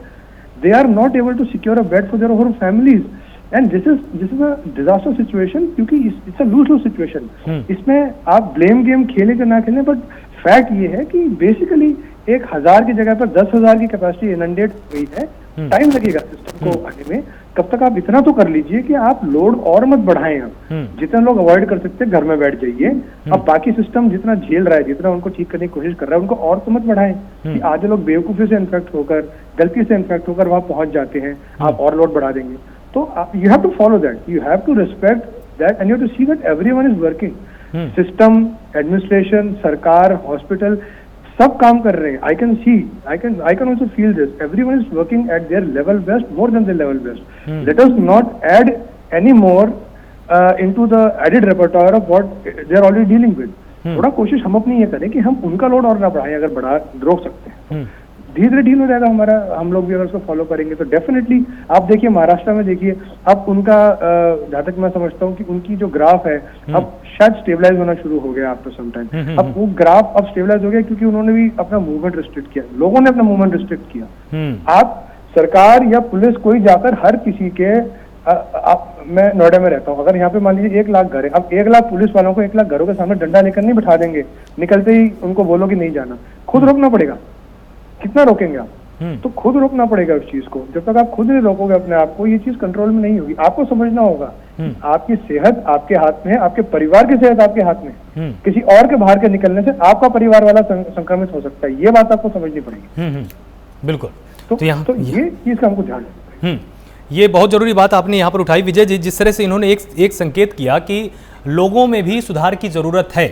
they are not able to secure a bed for their whole families, and this is a disaster situation, क्योंकि it's a lose-lose situation। इसमें आप blame game खेले कि ना खेले, बट फैक्ट ये है कि बेसिकली 1000 की जगह पर 10,000 की कैपेसिटी इनंडेट हुई है। टाइम लगेगा सिस्टम को आने में, कब तक आप इतना तो कर लीजिए कि आप लोड और मत बढ़ाएं। आप जितने लोग अवॉइड कर सकते हैं घर में बैठ जाइए। अब बाकी सिस्टम जितना झेल रहा है, जितना उनको ठीक करने की कोशिश कर रहा है, उनको और तो मत बढ़ाएं कि आधे लोग बेवकूफी से इन्फेक्ट होकर, गलती से इन्फेक्ट होकर वहां पहुंच जाते हैं, आप और लोड बढ़ा देंगे। तो you have to follow that, you have to respect that, and you have to see that everyone is working. System, administration, सरकार, हॉस्पिटल, सब काम कर रहे हैं। I can also feel this, everyone is working at their level best, more than their level best. Let us not add any more into the added repertoire of what they are already dealing with. थोड़ा कोशिश हम अपनी ये करें कि हम उनका load और ना बढ़ाएं, अगर बढ़ा रोक सकते हैं। धीरे धीरे डील हो जाएगा हमारा, हम लोग भी अगर उसको फॉलो करेंगे तो डेफिनेटली। आप देखिए महाराष्ट्र में, देखिए अब उनका, जहां तक मैं समझता हूँ कि उनकी जो ग्राफ है अब शायद स्टेबलाइज होना शुरू हो गया आफ्टर सम टाइम। अब वो ग्राफ अब स्टेबलाइज हो गया क्योंकि उन्होंने भी अपना मूवमेंट रिस्ट्रिक्ट किया, लोगों ने अपना मूवमेंट रिस्ट्रिक्ट किया। आप सरकार या पुलिस कोई जाकर हर किसी के, मैं नोएडा में रहता हूँ, अगर यहाँ पे मान लीजिए 1 लाख घर है, अब 1 लाख पुलिस वालों को 1 लाख घरों के सामने डंडा लेकर नहीं बिठा देंगे, निकलते ही उनको बोलो कि नहीं जाना, खुद रोकना पड़ेगा। कितना रोकेंगे आप? तो खुद रोकना पड़ेगा उस चीज को। जब तक आप खुद नहीं रोकोगे अपने आप को, ये चीज कंट्रोल में नहीं होगी। आपको समझना होगा आपकी सेहत आपके हाथ में है, आपके परिवार की सेहत आपके हाथ में। किसी और के बाहर के निकलने से आपका परिवार वाला संक्रमित हो सकता है, ये बात आपको समझनी पड़ेगी। बिल्कुल। तो ये चीज का हमको ध्यान रखना। ये बहुत जरूरी बात आपने यहाँ पर उठाई विजय जी। जिस तरह से इन्होंने एक संकेत किया कि लोगों में भी सुधार की जरूरत है,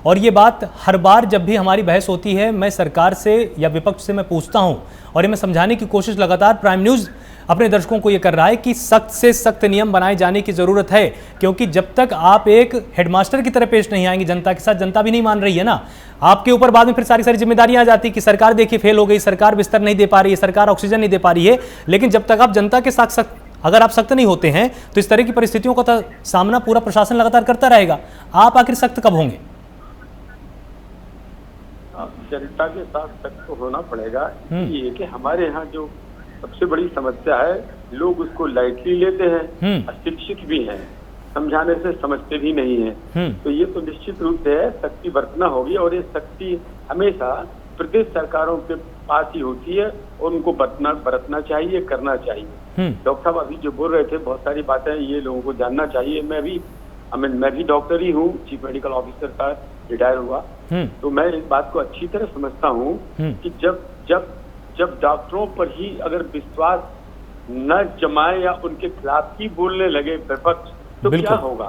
और ये बात हर बार जब भी हमारी बहस होती है मैं सरकार से या विपक्ष से मैं पूछता हूं, और ये मैं समझाने की कोशिश लगातार प्राइम न्यूज़ अपने दर्शकों को ये कर रहा है कि सख्त से सख्त नियम बनाए जाने की ज़रूरत है, क्योंकि जब तक आप एक हेडमास्टर की तरह पेश नहीं आएंगे जनता के साथ, जनता भी नहीं मान रही है ना, आपके ऊपर बाद में फिर सारी जिम्मेदारियां आ जाती है कि सरकार देखिए फेल हो गई, सरकार बिस्तर नहीं दे पा रही है, सरकार ऑक्सीजन नहीं दे पा रही है। लेकिन जब तक आप जनता के साथ अगर आप सख्त नहीं होते हैं तो इस तरह की परिस्थितियों का सामना पूरा प्रशासन लगातार करता रहेगा। आप आखिर सख्त कब होंगे? जनता के साथ सख्त तो होना पड़ेगा। ये कि हमारे यहाँ जो सबसे बड़ी समस्या है, लोग उसको लाइटली लेते हैं, अशिक्षित भी हैं, समझाने से समझते भी नहीं है। तो ये तो निश्चित रूप से सख्ती बरतना होगी, और ये सख्ती हमेशा प्रदेश सरकारों के पास ही होती है, और उनको बरतना चाहिए, करना चाहिए। डॉक्टर साहब अभी जो बोल रहे थे, बहुत सारी बातें ये लोगों को जानना चाहिए। मैं भी डॉक्टर ही हूँ, चीफ मेडिकल ऑफिसर का रिटायर हुआ, तो मैं इस बात को अच्छी तरह समझता हूँ कि जब डॉक्टरों पर ही अगर विश्वास न जमाए या उनके खिलाफ ही बोलने लगे विपक्ष, तो क्या होगा?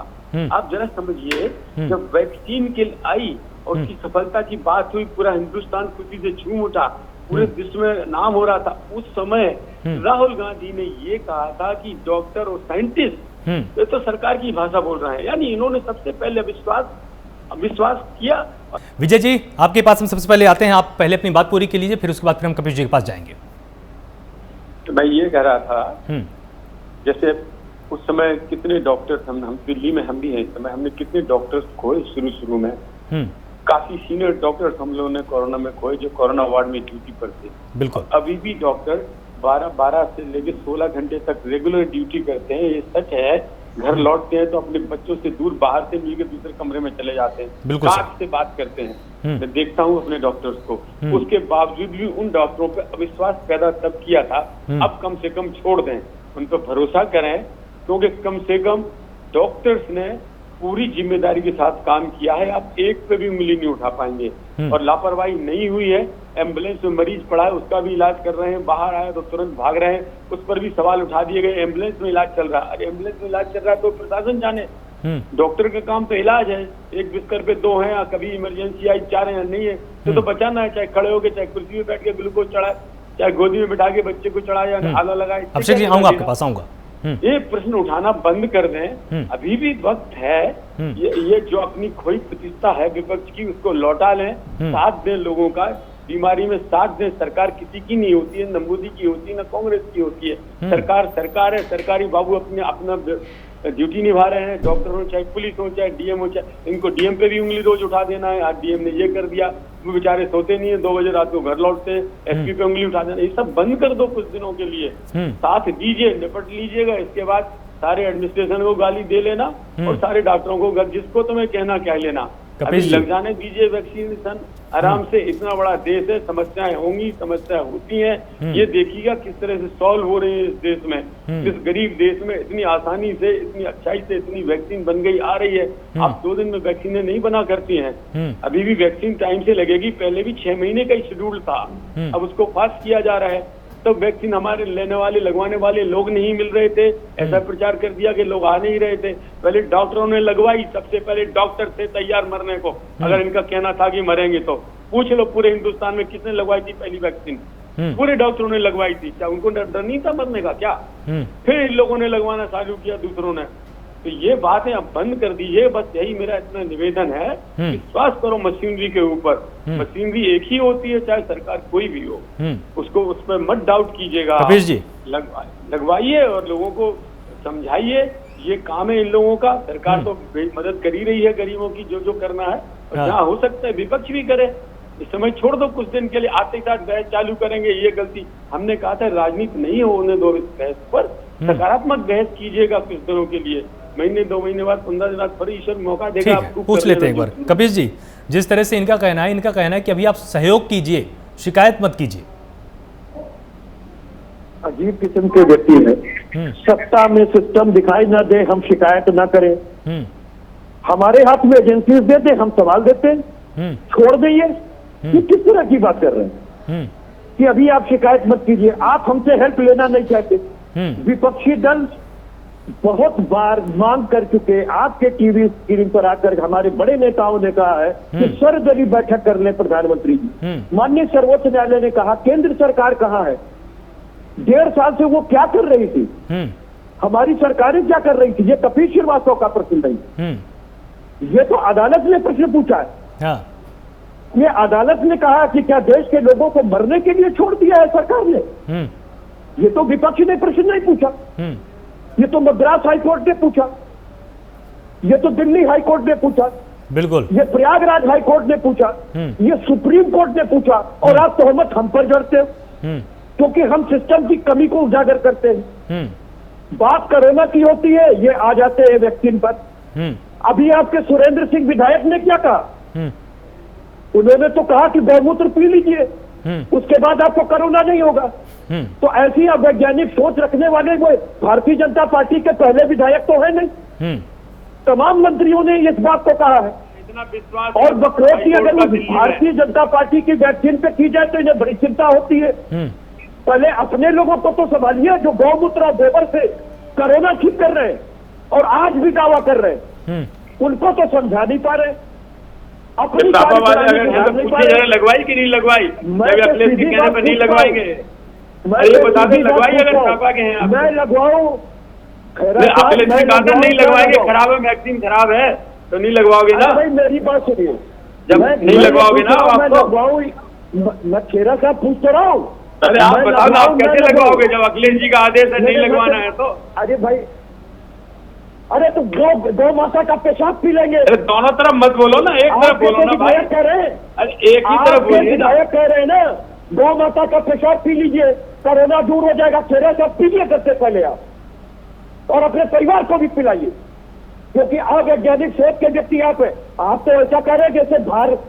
आप जरा समझिए, जब वैक्सीन के आई और उसकी सफलता की बात हुई, पूरा हिंदुस्तान खुशी से झूम उठा, पूरे विश्व में नाम हो रहा था। उस समय राहुल गांधी ने ये कहा था कि डॉक्टर और साइंटिस्ट ये तो सरकार की भाषा बोल रहे हैं, यानी इन्होंने सबसे पहले विश्वास किया। विजय जी, आपके पास हम सबसे पहले आते हैं, आप पहले अपनी बात पूरी कर लीजिए, फिर उसके बाद फिर हम कपिल जी के पास जाएंगे। तो मैं ये कह रहा था, जैसे उस समय कितने डॉक्टर्स हम दिल्ली में हम भी हैं, इस समय हमने कितने डॉक्टर्स खोए शुरू में। काफी सीनियर डॉक्टर्स हम लोगों ने कोरोना में खोए, जो कोरोना वार्ड में ड्यूटी पर थे। बिल्कुल। अभी भी डॉक्टर 12 से लेकर 16 घंटे तक रेगुलर ड्यूटी करते हैं। ये सच है। घर लौटते हैं तो अपने बच्चों से दूर बाहर से मिलकर दूसरे कमरे में चले जाते हैं, काट से बात करते हैं। मैं देखता हूँ अपने डॉक्टर्स को, उसके बावजूद भी उन डॉक्टरों पे अविश्वास पैदा तब किया था। अब कम से कम छोड़ दें, उन पर भरोसा करें, क्योंकि कम से कम डॉक्टर्स ने पूरी जिम्मेदारी के साथ काम किया है। आप एक पे भी उंगली नहीं उठा पाएंगे, और लापरवाही नहीं हुई है। एम्बुलेंस में मरीज पड़ा है, उसका भी इलाज कर रहे हैं, बाहर आए तो तुरंत भाग रहे हैं, उस पर भी सवाल उठा दिए गए। एम्बुलेंस में इलाज चल रहा है, अरे एम्बुलेंस में इलाज चल रहा है तो प्रशासन जाने, डॉक्टर का काम तो इलाज है। एक बिस्तर पे 2 हैं, या कभी इमरजेंसी आई 4 हैं, नहीं है तो बचाना है। चाहे खड़े होके, चाहे कुर्सी में बैठ के ग्लूकोज चढ़ाए, चाहे गोदी में बिठा के बच्चे को चढ़ाए या आला लगाए। अभिषेक जी, आऊंगा आपके पास, आऊंगा। ये प्रश्न उठाना बंद कर दें, अभी भी वक्त है। ये जो अपनी खोई प्रतिष्ठा है विपक्ष की, उसको लौटा लें, साथ दें लोगों का, बीमारी में साथ दें। सरकार किसी की नहीं होती है, न मोदी की होती है, न कांग्रेस की होती है। सरकार है, सरकारी बाबू अपना ड्यूटी निभा रहे हैं। डॉक्टर हो, चाहे पुलिस हो, चाहे डीएम हो, चाहे इनको डीएम पे भी उंगली रोज उठा देना है। आज डीएम ने ये कर दिया, वो बेचारे सोते नहीं है, 2 बजे रात को घर लौटते हैं। एसपी पे उंगली उठा देना, ये सब बंद कर दो कुछ दिनों के लिए, साथ दीजिए, निपट लीजिएगा। इसके बाद सारे एडमिनिस्ट्रेशन को गाली दे लेना और सारे डॉक्टरों को, जिसको तुम्हें कहना क्या लेना, अभी लग जाने दीजिए वैक्सीनेशन आराम से। इतना बड़ा देश है, समस्याएं होंगी, समस्याएं होती हैं, ये देखिएगा किस तरह से सॉल्व हो रही है इस देश में। इस गरीब देश में इतनी आसानी से, इतनी अच्छाई से इतनी वैक्सीन बन गई, आ रही है। आप 2 दिन में वैक्सीनें नहीं बना करती हैं, अभी भी वैक्सीन टाइम से लगेगी। पहले भी 6 महीने का ही शेड्यूल था, अब उसको फास्ट किया जा रहा है। तो वैक्सीन हमारे लेने वाले, लगवाने वाले लोग नहीं मिल रहे थे, ऐसा प्रचार कर दिया कि लोग आ नहीं रहे थे। पहले डॉक्टरों ने लगवाई, सबसे पहले डॉक्टर थे तैयार मरने को। अगर इनका कहना था कि मरेंगे तो पूछ लो पूरे हिंदुस्तान में किसने लगवाई थी पहली वैक्सीन? पूरे डॉक्टरों ने लगवाई थी। क्या उनको डर नहीं था मरने का? क्या फिर इन लोगों ने लगवाना चालू किया, दूसरों ने। तो ये बातें अब बंद कर दीजिए, बस यही मेरा इतना निवेदन है। विश्वास करो मशीनरी के ऊपर, मशीनरी एक ही होती है, चाहे सरकार कोई भी हो, उसको उस पर मत डाउट कीजिएगा। लगवाइए और लोगों को समझाइए, ये काम है इन लोगों का। सरकार तो मदद कर ही रही है गरीबों की, जो करना है, और जहाँ हो सकता है विपक्ष भी करे। इस समय छोड़ दो कुछ दिन के लिए, आते साथ बहस चालू करेंगे, ये गलती। हमने कहा था राजनीति नहीं होने दो इस बहस पर, सकारात्मक बहस कीजिएगा कुछ दिनों के लिए। महीने 2 महीने बाद 15 दिन बाद फिर ईश्वर मौका देगा आपको। पूछ लेते हैं एक बार कपिल जी, जिस तरह से इनका कहना है कि अभी आप सहयोग कीजिए, शिकायत मत कीजिए। अजीब किस्म के व्यक्ति है। सत्ता में सिस्टम दिखाई ना दे, हम शिकायत ना करें। हमारे हाथ में एजेंसीज दे दे, हम सवाल देते हैं, छोड़ दें। ये किस तरह की बात कर रहे हैं कि अभी आप शिकायत मत कीजिए, आप हमसे हेल्प लेना नहीं चाहते। विपक्षी दल बहुत बार मांग कर चुके, आपके टीवी स्क्रीन पर आकर हमारे बड़े नेताओं ने कहा है कि सर्वदलीय बैठक कर लें प्रधानमंत्री जी। माननीय सर्वोच्च न्यायालय ने कहा केंद्र सरकार कहाँ है? 1.5 साल से वो क्या कर रही थी? हमारी सरकारें क्या कर रही थी? ये कपिल श्रीवास्तव का प्रश्न नहीं, ये तो अदालत ने प्रश्न पूछा है। ये अदालत ने कहा कि क्या देश के लोगों को मरने के लिए छोड़ दिया है सरकार ने? ये तो विपक्ष ने प्रश्न नहीं पूछा, ये तो मद्रास हाईकोर्ट ने पूछा, ये तो दिल्ली हाईकोर्ट ने पूछा, बिल्कुल, ये प्रयागराज हाईकोर्ट ने पूछा, ये सुप्रीम कोर्ट ने पूछा, और आप तोहमत हम पर जड़ते हो क्योंकि हम सिस्टम की कमी को उजागर करते हैं। बात कोरोना की होती है, ये आ जाते हैं वैक्सीन पर। अभी आपके सुरेंद्र सिंह विधायक ने क्या कहा? उन्होंने तो कहा कि गौमूत्र पी लीजिए, उसके बाद आपको कोरोना नहीं होगा। तो ऐसी अवैज्ञानिक सोच रखने वाले वो भारतीय जनता पार्टी के पहले विधायक तो है नहीं, तमाम मंत्रियों ने इस बात को कहा है। इतना विश्वास और बकौती अगर वो भारतीय जनता पार्टी की वैक्सीन पे की जाए तो इन्हें बड़ी चिंता होती है। पहले अपने लोगों को तो संभालिए जो गौमूत्र और गोबर से कोरोना ठीक कर रहे हैं और आज भी दावा कर रहे हैं, उनको तो समझा नहीं पा रहे। अपनी लगवाई कि नहीं लगवाई? अखिलेश के कहने पर नहीं लगवाएंगे, बता दें लगवाई अगर छापा के हैं। मैं लगवाऊं? अखिलेश ने कहा था नहीं लगवाएंगे, खराब है वैक्सीन, खराब है तो नहीं लगवाओगे ना? भाई मेरी बात सुनिए, जब नहीं लगवाओगे ना मैं लगवाऊं? मैं खेरा साहब पूछ तो रहा हूँ। अरे आप बताओ ना, आप कैसे लगवाओगे जब अखिलेश जी का आदेश है नहीं लगवाना है तो? अरे भाई, अरे तो गौ माता का पेशाब पी लेंगे। अरे दोनों तरफ मत बोलो ना, एक तरफ बोलो ना भाई। कह रहे हैं, अरे एक ही तरफ बोलिए ना। कह रहे हैं ना गौ माता का पेशाब पी लीजिए, कोरोना दूर हो जाएगा। खेरा साहब पीजिए करते पहले आप, और अपने परिवार को भी पिलाइए, क्योंकि अवैज्ञानिक सोच के व्यक्ति आप तो ऐसा कह रहे हैं जैसे भारत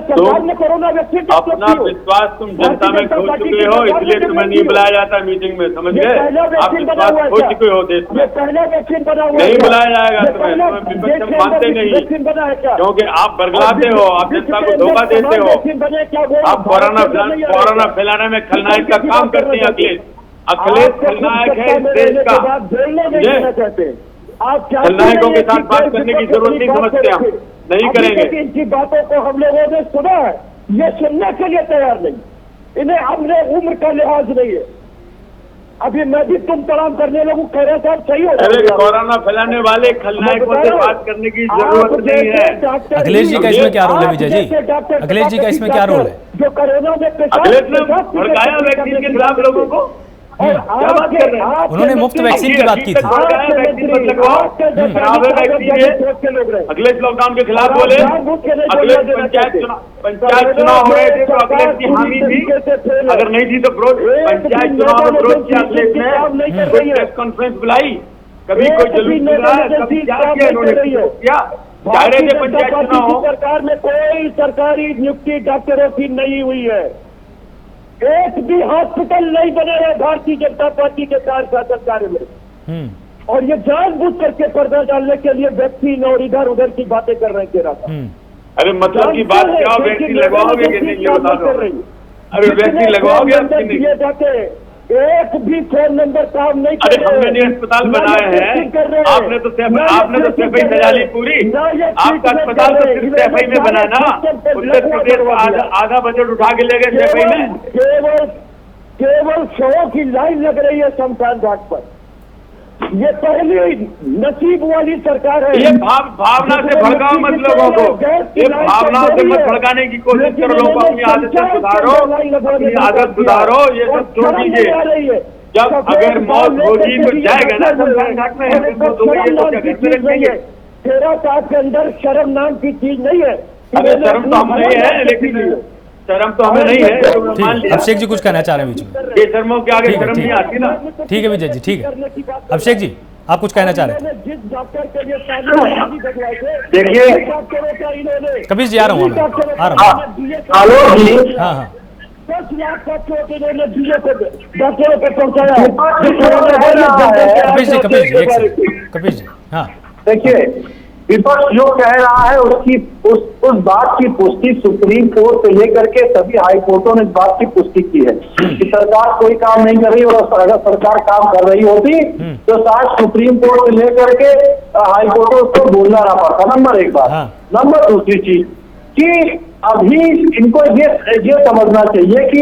सरकार ने कोरोना वैक्सीन अपना विश्वास तुम जनता में खो चुके हो, इसलिए तुम्हें नहीं बुलाया जाता मीटिंग में, समझ गए? आप विश्वास खो चुके हो देश में, पहला वैक्सीन बना हुआ नहीं बुलाया जाएगा तुम्हें, विपक्ष मानते नहीं क्योंकि आप बरगलाते हो, आप जनता को धोखा देते हो। आप कोरोना फैलाने में खलनायक का काम करते हैं अखिलेश खलनायक है इस देश का। आप खलनायकों के साथ बात करने की जरूरत नहीं समझते, हम नहीं करेंगे। इनकी बातों को हम लोगों ने सुना है, ये सुनने के लिए तैयार नहीं, इन्हें हमने उम्र का लिहाज नहीं है। अभी मैं भी तुम तमाम करने लगूं, कह रहे साहब सही हो गया। कोरोना फैलाने वाले खलनायकों से बात करने की जरूरत नहीं है। अखिलेश जी का इसमें क्या रोल है विजय जी? अखिलेश जी का इसमें क्या रोल है? जो कोरोना में अखिलेश ने भड़काया वैक्सीन के खिलाफ लोगों को, क्या बात कर रहे हैं? उन्होंने मुफ्त वैक्सीन की बात की थी। अखिलेश लॉकडाउन के खिलाफ बोले, अखिलेश पंचायत चुनाव हो रहे थे तो अखिलेश की हामी थी, अगर नहीं थी तो पंचायत चुनाव में विरोध किया अखिलेश ने, कोई प्रेस कॉन्फ्रेंस बुलाई, कभी कोई जुलूस बुलाया, कभी क्या किया इन्होंने? क्या चाह रहे थे पंचायत चुनाव हो? सरकार में कोई सरकारी नियुक्ति डॉक्टरों की नहीं हुई है, एक भी हॉस्पिटल नहीं बने हैं भारतीय जनता पार्टी के शासन कार्य में, और ये जानबूझ करके पर्दा डालने के लिए वैक्सीन और इधर उधर की बातें कर रहे हैं। अरे मतलब की बात क्या, वैक्सीन लगवाओगे कि नहीं ये बता दो। अरे वैक्सीन लगवाओगे आप कि नहीं? एक भी फोन नंबर काम नहीं कर रहे। अरे हमने अस्पताल बनाए हैं, आपने तो सैफई सजा ली पूरी। आपका अस्पताल तो सिर्फ सैफई में बना ना, उत्तर प्रदेश का आधा बजट उठा के ले गए सैफई में। केवल 100 की लाइन लग रही है शमशान घाट पर। ये पहली नसीब वाली सरकार है। ये भावना से भड़काओ मत लोगों को, ये भावना से मत भड़काने की कोशिश करो। लोगों को अपनी आदतें सुधारो, अपनी आदत सुधारो, ये सब छोड़ दीजिए। जब अगर मौत होगी तो जाएगा ना शमशान घाट में, तेरा साथ के अंदर शर्म नाम की चीज नहीं है। अरे शर्म तो हम नहीं है, लेकिन शर्म तो हमें नहीं है। अभिषेक जी कुछ कहना चाह रहे हैं बीच में? ये शर्मों के आगे शर्म नहीं आती ना। ठीक है विजय जी, ठीक है। अभिषेक जी आप कुछ कहना चाह रहे हैं? जिस डॉक्टर के लिए देखिए कबीर जी आ रहा हूँ मैं, आ रहा हूँ। आलोक जी, हाँ हाँ 10 लाख बच्चों के लिए नतीजे पे डॉक्टरों पे पहुंचाया। कपिल जी हाँ देखिए, विपक्ष जो कह रहा है उसकी उस बात की पुष्टि सुप्रीम कोर्ट से लेकर के सभी हाई कोर्टों ने इस बात की पुष्टि की है कि सरकार कोई काम नहीं कर रही, और अगर सरकार काम कर रही होती तो शायद सुप्रीम कोर्ट से लेकर के हाई कोर्टों को बोलना ना पड़ता। नंबर एक बात। नंबर दूसरी चीज कि अभी इनको ये समझना चाहिए कि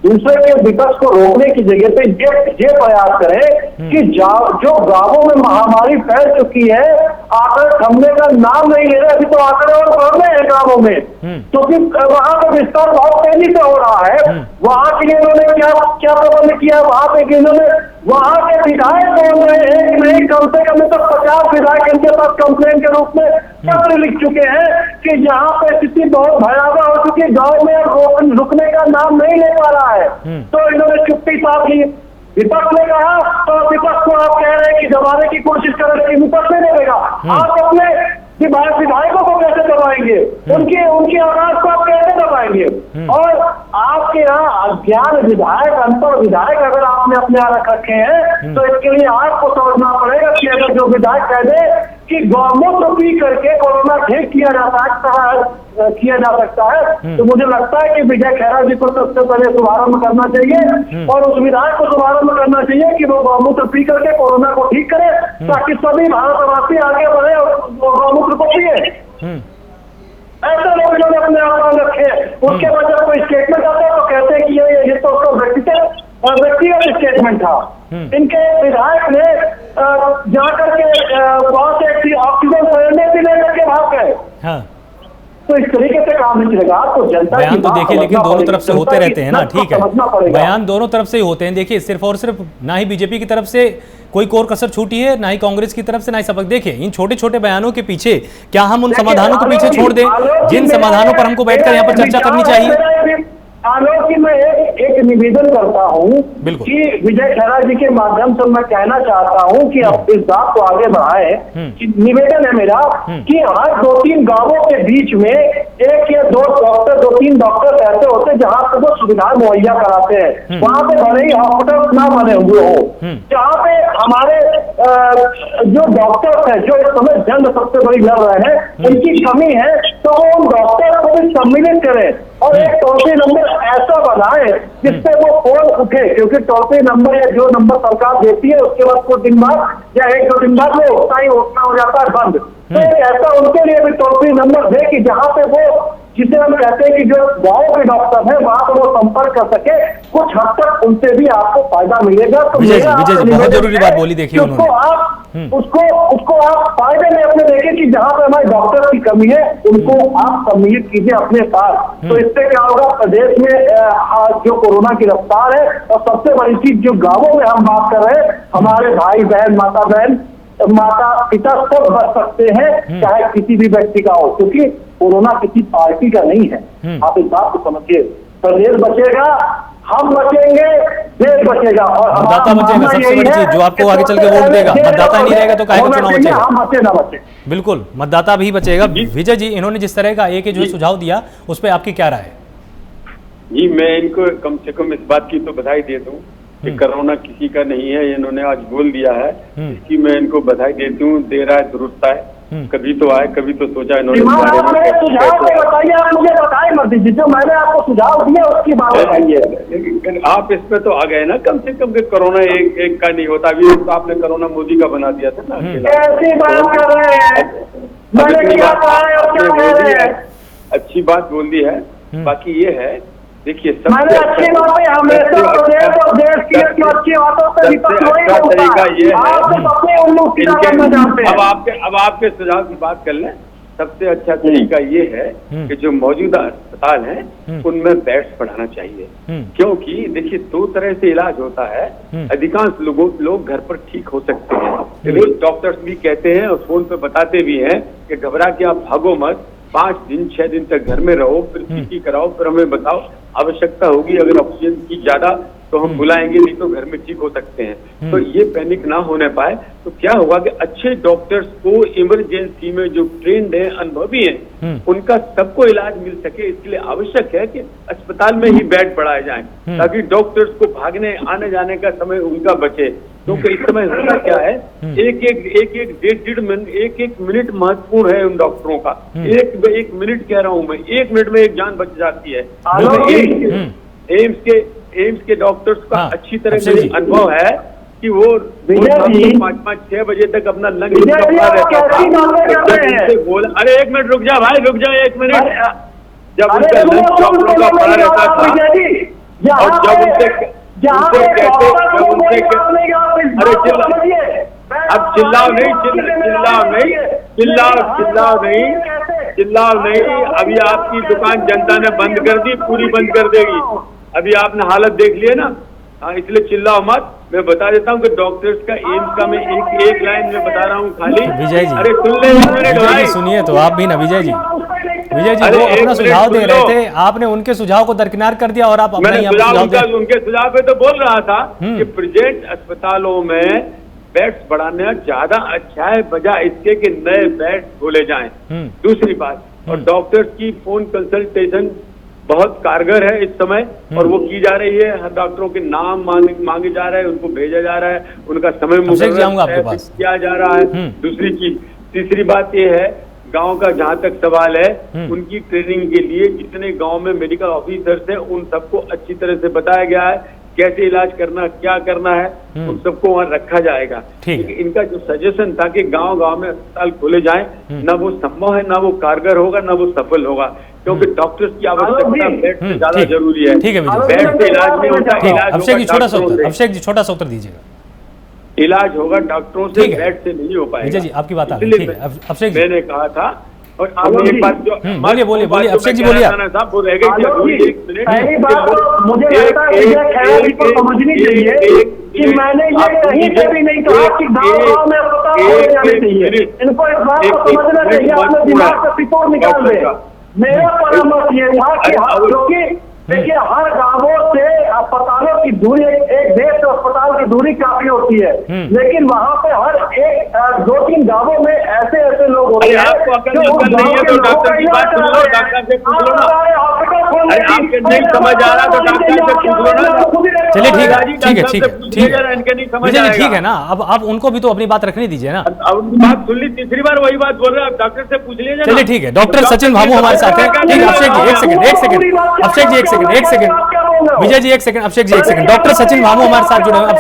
दूसरे के विपक्ष को रोकने की जगह पे ये प्रयास करें कि जो गांवों में महामारी फैल चुकी है आंकड़े थमने का नाम नहीं ले रहे। अभी तो आंकड़े और बढ़ रहे हैं गांवों में, क्योंकि वहां पर विस्तार बहुत तेजी से हो रहा है। वहां के लिए इन्होंने क्या प्रबंध किया, वहां पे इन्होंने वहां के विधायक बोल रहे हैं कि नहीं, कम से कम तो 50 विधायक इनके पास कंप्लेन के रूप में पत्र लिख चुके हैं कि यहाँ पे स्थिति बहुत भयावह हो चुकी है, गाँव में रुकने का नाम नहीं ले पा रहा है। तो इन्होंने चुप्पी साध ली। विपक्ष ने कहा तो विपक्ष को आप कह रहे हैं कि दबाने की कोशिश कर रहे हैं, विपक्ष नहीं देगा। आप अपने विधायकों को कैसे दबाएंगे, उनकी आवाज को आप कैसे दबाएंगे? और आपके यहाँ अज्ञान विधायक, अनपढ़ विधायक अगर आपने अपने यहाँ रख रखे हैं तो इसके लिए आपको समझना पड़ेगा कि अगर जो विधायक कह दे कि गौमूत्र पी करके कोरोना ठीक किया जा सकता है तो मुझे लगता है कि विजय खैरा जी को सबसे पहले शुभारंभ करना चाहिए और उस विधायक को शुभारंभ करना चाहिए कि वो गौमूत्र पी करके कोरोना को ठीक करे, ताकि सभी भारतवासी आगे बढ़े और गौमूत्र को पिए। ऐसे लोग इन्होंने अपने आप रखे। उसके बाद जब कोई स्टेटमेंट आता है तो कहते हैं कि ये तो उसका व्यक्तिगत स्टेटमेंट था। इनके विधायक ने जाकर के बहुत से ऑक्सीजन सिलेंडर भी लेकर के भाग गए। तो इस तरीके से काम नहीं चलेगा। तो जनता बयान तो देखिए, लेकिन दोनों तरफ से होते रहते हैं ना, ठीक है, बयान दोनों तरफ से ही होते हैं। देखिए सिर्फ और सिर्फ ना ही बीजेपी की तरफ से कोई कोर कसर छूटी है, ना ही कांग्रेस की तरफ से, ना ही सबक। देखिए इन छोटे छोटे बयानों के पीछे क्या हम उन समाधानों को पीछे छोड़ दें जिन समाधानों पर हमको बैठकर यहाँ पर चर्चा करनी चाहिए? आलोक जी, मैं एक निवेदन करता हूँ कि विजय खैरा जी के माध्यम से मैं कहना चाहता हूँ कि अब इस बात को आगे बढ़ाए कि निवेदन है मेरा कि हर 2-3 गांवों के बीच में 1 या 2-3 डॉक्टर ऐसे होते हैं जहाँ पे वो सुविधाएं मुहैया कराते हैं। वहाँ पे भले ही हॉस्पिटल ना बने हुए हो, जहाँ पे हमारे जो डॉक्टर्स हैं जो इस समय जंग सबसे बड़ी लड़ रहे हैं, उनकी कमी है, तो वो उन डॉक्टर को भी सम्मिलित करें और एक टोल फ्री नंबर ऐसा बनाए जिससे वो फोन उठे, क्योंकि टोल फ्री नंबर या जो नंबर सरकार देती है उसके बाद कुछ दिन बाद या 1-2 दिन बाद वो उठना हो जाता है बंद। तो ऐसा उनके लिए भी टोल फ्री नंबर दे कि जहाँ पे वो, जिसे हम कहते हैं कि जो गाँव के डॉक्टर है वहां पर वो संपर्क कर सके, कुछ हद तक उनसे भी आपको फायदा मिलेगा। तो विजय जी बहुत जरूरी बात बोली। देखिए उसको आप फायदे में अपने देखें कि जहाँ पे हमारे डॉक्टर की कमी है उनको आप सम्मिलित कीजिए अपने साथ। तो इससे क्या होगा, प्रदेश में जो कोरोना की रफ्तार है, और सबसे बड़ी चीज जो गाँवों में हम बात कर रहे हैं, हमारे भाई बहन, माता पिता सब बच सकते हैं, चाहे किसी भी व्यक्ति का हो, क्योंकि कोरोना किसी पार्टी का नहीं है। आप इस बात को समझिए। प्रदेश बचेगा, हम बचेंगे, देश बचेगा और मतदाता बचेगा। सबसे बड़ी चीज जो आपको आगे चल के वोट देगा, मतदाता नहीं रहेगा तो काहे का चुनाव बचेगा? हम बचे ना बचे, बिल्कुल मतदाता भी बचेगा। विजय जी, इन्होंने जिस तरह का एक जो सुझाव दिया उस पर आपकी क्या राय है? जी, मैं इनको कम से कम इस बात की तो बधाई दे दूं कि कोरोना किसी का नहीं है, इन्होंने आज बोल दिया है, इसकी मैं इनको बधाई देती हूँ। दे रहा है दुरुस्त है, कभी तो आए, कभी तो सोचा इन्होंने। बताइए, आप मुझे बताए मत दीजिए, जो मैंने आपको सुझाव दिया उसकी बात बताइए। आप इस पे तो आ गए ना, कम से कम कोरोना एक का नहीं होता। अभी तो आपने कोरोना मोदी का बना दिया था ना। कैसी बात कर रहे हैं, मैंने क्या कहा है और क्या कह रहे हैं? अच्छी बात बोल दी है। बाकी ये है, देखिए मैंने अच्छी बातें हमेशा प्रदेश और देश की अच्छी बातों से विपक्ष वही तरीका ये है। अब आपके सुझाव की बात कर लें। सबसे अच्छा तरीका ये है कि जो मौजूदा अस्पताल हैं उनमें बेड्स बढ़ाना चाहिए, क्योंकि देखिए 2 तरह से इलाज होता है। अधिकांश लोग घर पर ठीक हो सकते हैं। रोज डॉक्टर्स भी कहते हैं और फोन पे बताते भी हैं कि घबरा के आप भागो मत, 5 दिन 6 दिन तक घर में रहो, फिर सीटी कराओ, फिर हमें बताओ आवश्यकता होगी, अगर ऑक्सीजन की ज्यादा तो हम बुलाएंगे, नहीं तो घर में ठीक हो सकते हैं। तो ये पैनिक ना होने पाए तो क्या होगा कि अच्छे डॉक्टर्स को इमरजेंसी में जो ट्रेंड है, अनुभवी हैं, उनका सबको इलाज मिल सके। इसके लिए आवश्यक है कि अस्पताल में ही बेड बढ़ाए जाएं ताकि डॉक्टर्स को भागने आने जाने का समय उनका बचे। क्योंकि इस समय होता क्या है, एक मिनट महत्वपूर्ण है उन डॉक्टरों का। एक मिनट कह रहा हूं मैं, 1 मिनट में एक जान बच जाती है। एम्स के डॉक्टर्स का अच्छी तरह से अनुभव है कि वो 5-6 बजे तक अपना लंच बोल। अरे 1 मिनट रुक जा भाई, रुक जा 1 मिनट। जब उनका लंच डॉक्टरों का पड़ा रहता था और जब उनसे कहते, अरे अब चिल्लाओ नहीं। अभी आपकी दुकान जनता ने बंद कर दी, पूरी बंद कर देगी। अभी आपने हालत देख लिया ना, हाँ, इसलिए चिल्लाओ मत। मैं बता देता हूँ कि डॉक्टर्स का एम्स का मैं एक लाइन में बता रहा हूँ खाली। विजय जी, अरे सुन ले, विजय जी सुनिए तो आप भी ना। विजय जी वो अपना सुझाव दे रहे थे, आपने उनके सुझाव को दरकिनार कर दिया और आप अपना उनके सुझाव पे तो बोल रहा था कि प्रेजेंट अस्पतालों में बेड्स बढ़ाना ज्यादा अच्छा है, बजाय इसके कि नए बेड खोले जाएं। दूसरी बात, और डॉक्टर्स की फोन कंसल्टेशन बहुत कारगर है इस समय, और वो की जा रही है। हर डॉक्टरों के नाम मांगे जा रहे हैं, उनको भेजा जा रहा है, उनका समय मुकर्रर किया जा रहा है। दूसरी चीज, तीसरी बात ये है, गांव का जहां तक सवाल है, उनकी ट्रेनिंग के लिए जितने गांव में मेडिकल ऑफिसर्स हैं उन सबको अच्छी तरह से बताया गया है कैसे इलाज करना, क्या करना है, उन सबको वहां रखा जाएगा। इनका जो सजेशन था कि गांव-गांव में अस्पताल खोले जाएं, ना वो संभव है, ना वो कारगर होगा, ना वो सफल होगा, क्योंकि डॉक्टर्स की आवश्यकता बेड से ज्यादा जरूरी है। बेड से इलाज नहीं होता, इलाज अभिषेक जी छोटा सा उत्तर दीजिएगा। इलाज होगा डॉक्टरों से, बेड से नहीं हो पाएगा। जी आपकी बात अभिषेक जी, मैंने कहा था। और एक बात जो बोलिए अभिषेक जी बोलिए। साहब वो रह गई पहली बात तो मुझे लगता है विजय खैराजी को समझनी चाहिए कि मैंने ये कहीं से भी नहीं कहा कि गाँव में अस्पताल खोले जाने चाहिए। इनको इस बात को समझना चाहिए, अपने दिमाग से पितौर निकाल दे। मेरा परामर्श ये था कि क्योंकि देखिए हर गांवों से अस्पतालों की दूरी, एक देश से अस्पताल की दूरी काफी होती है, लेकिन वहाँ पे हर एक 2-3 गांवों में ऐसे लोग होते हैं आपको अकल नहीं है तो डॉक्टर की बात सुन लो, डॉक्टर से पूछ लो ना। आपके नहीं समझ आ रहा तो डॉक्टर से पूछ लो ना। चलिए ठीक है ना। अब आप उनको भी तो अपनी बात रखने दीजिए ना। अब उनकी बात सुन ली, तीसरी बार वही बात बोल रहे हैं, आप डॉक्टर से पूछ लीजिए। चलिए ठीक है, डॉक्टर सचिन भामू हमारे साथ है। अभिषेक जी एक सेकंड, अभिषेक जी एक सेकंड, विजय जी एक सेकंड, अभिषेक जी एक सेकंड। डॉक्टर सचिन भामू हमारे साथ जुड़े हुए हैं।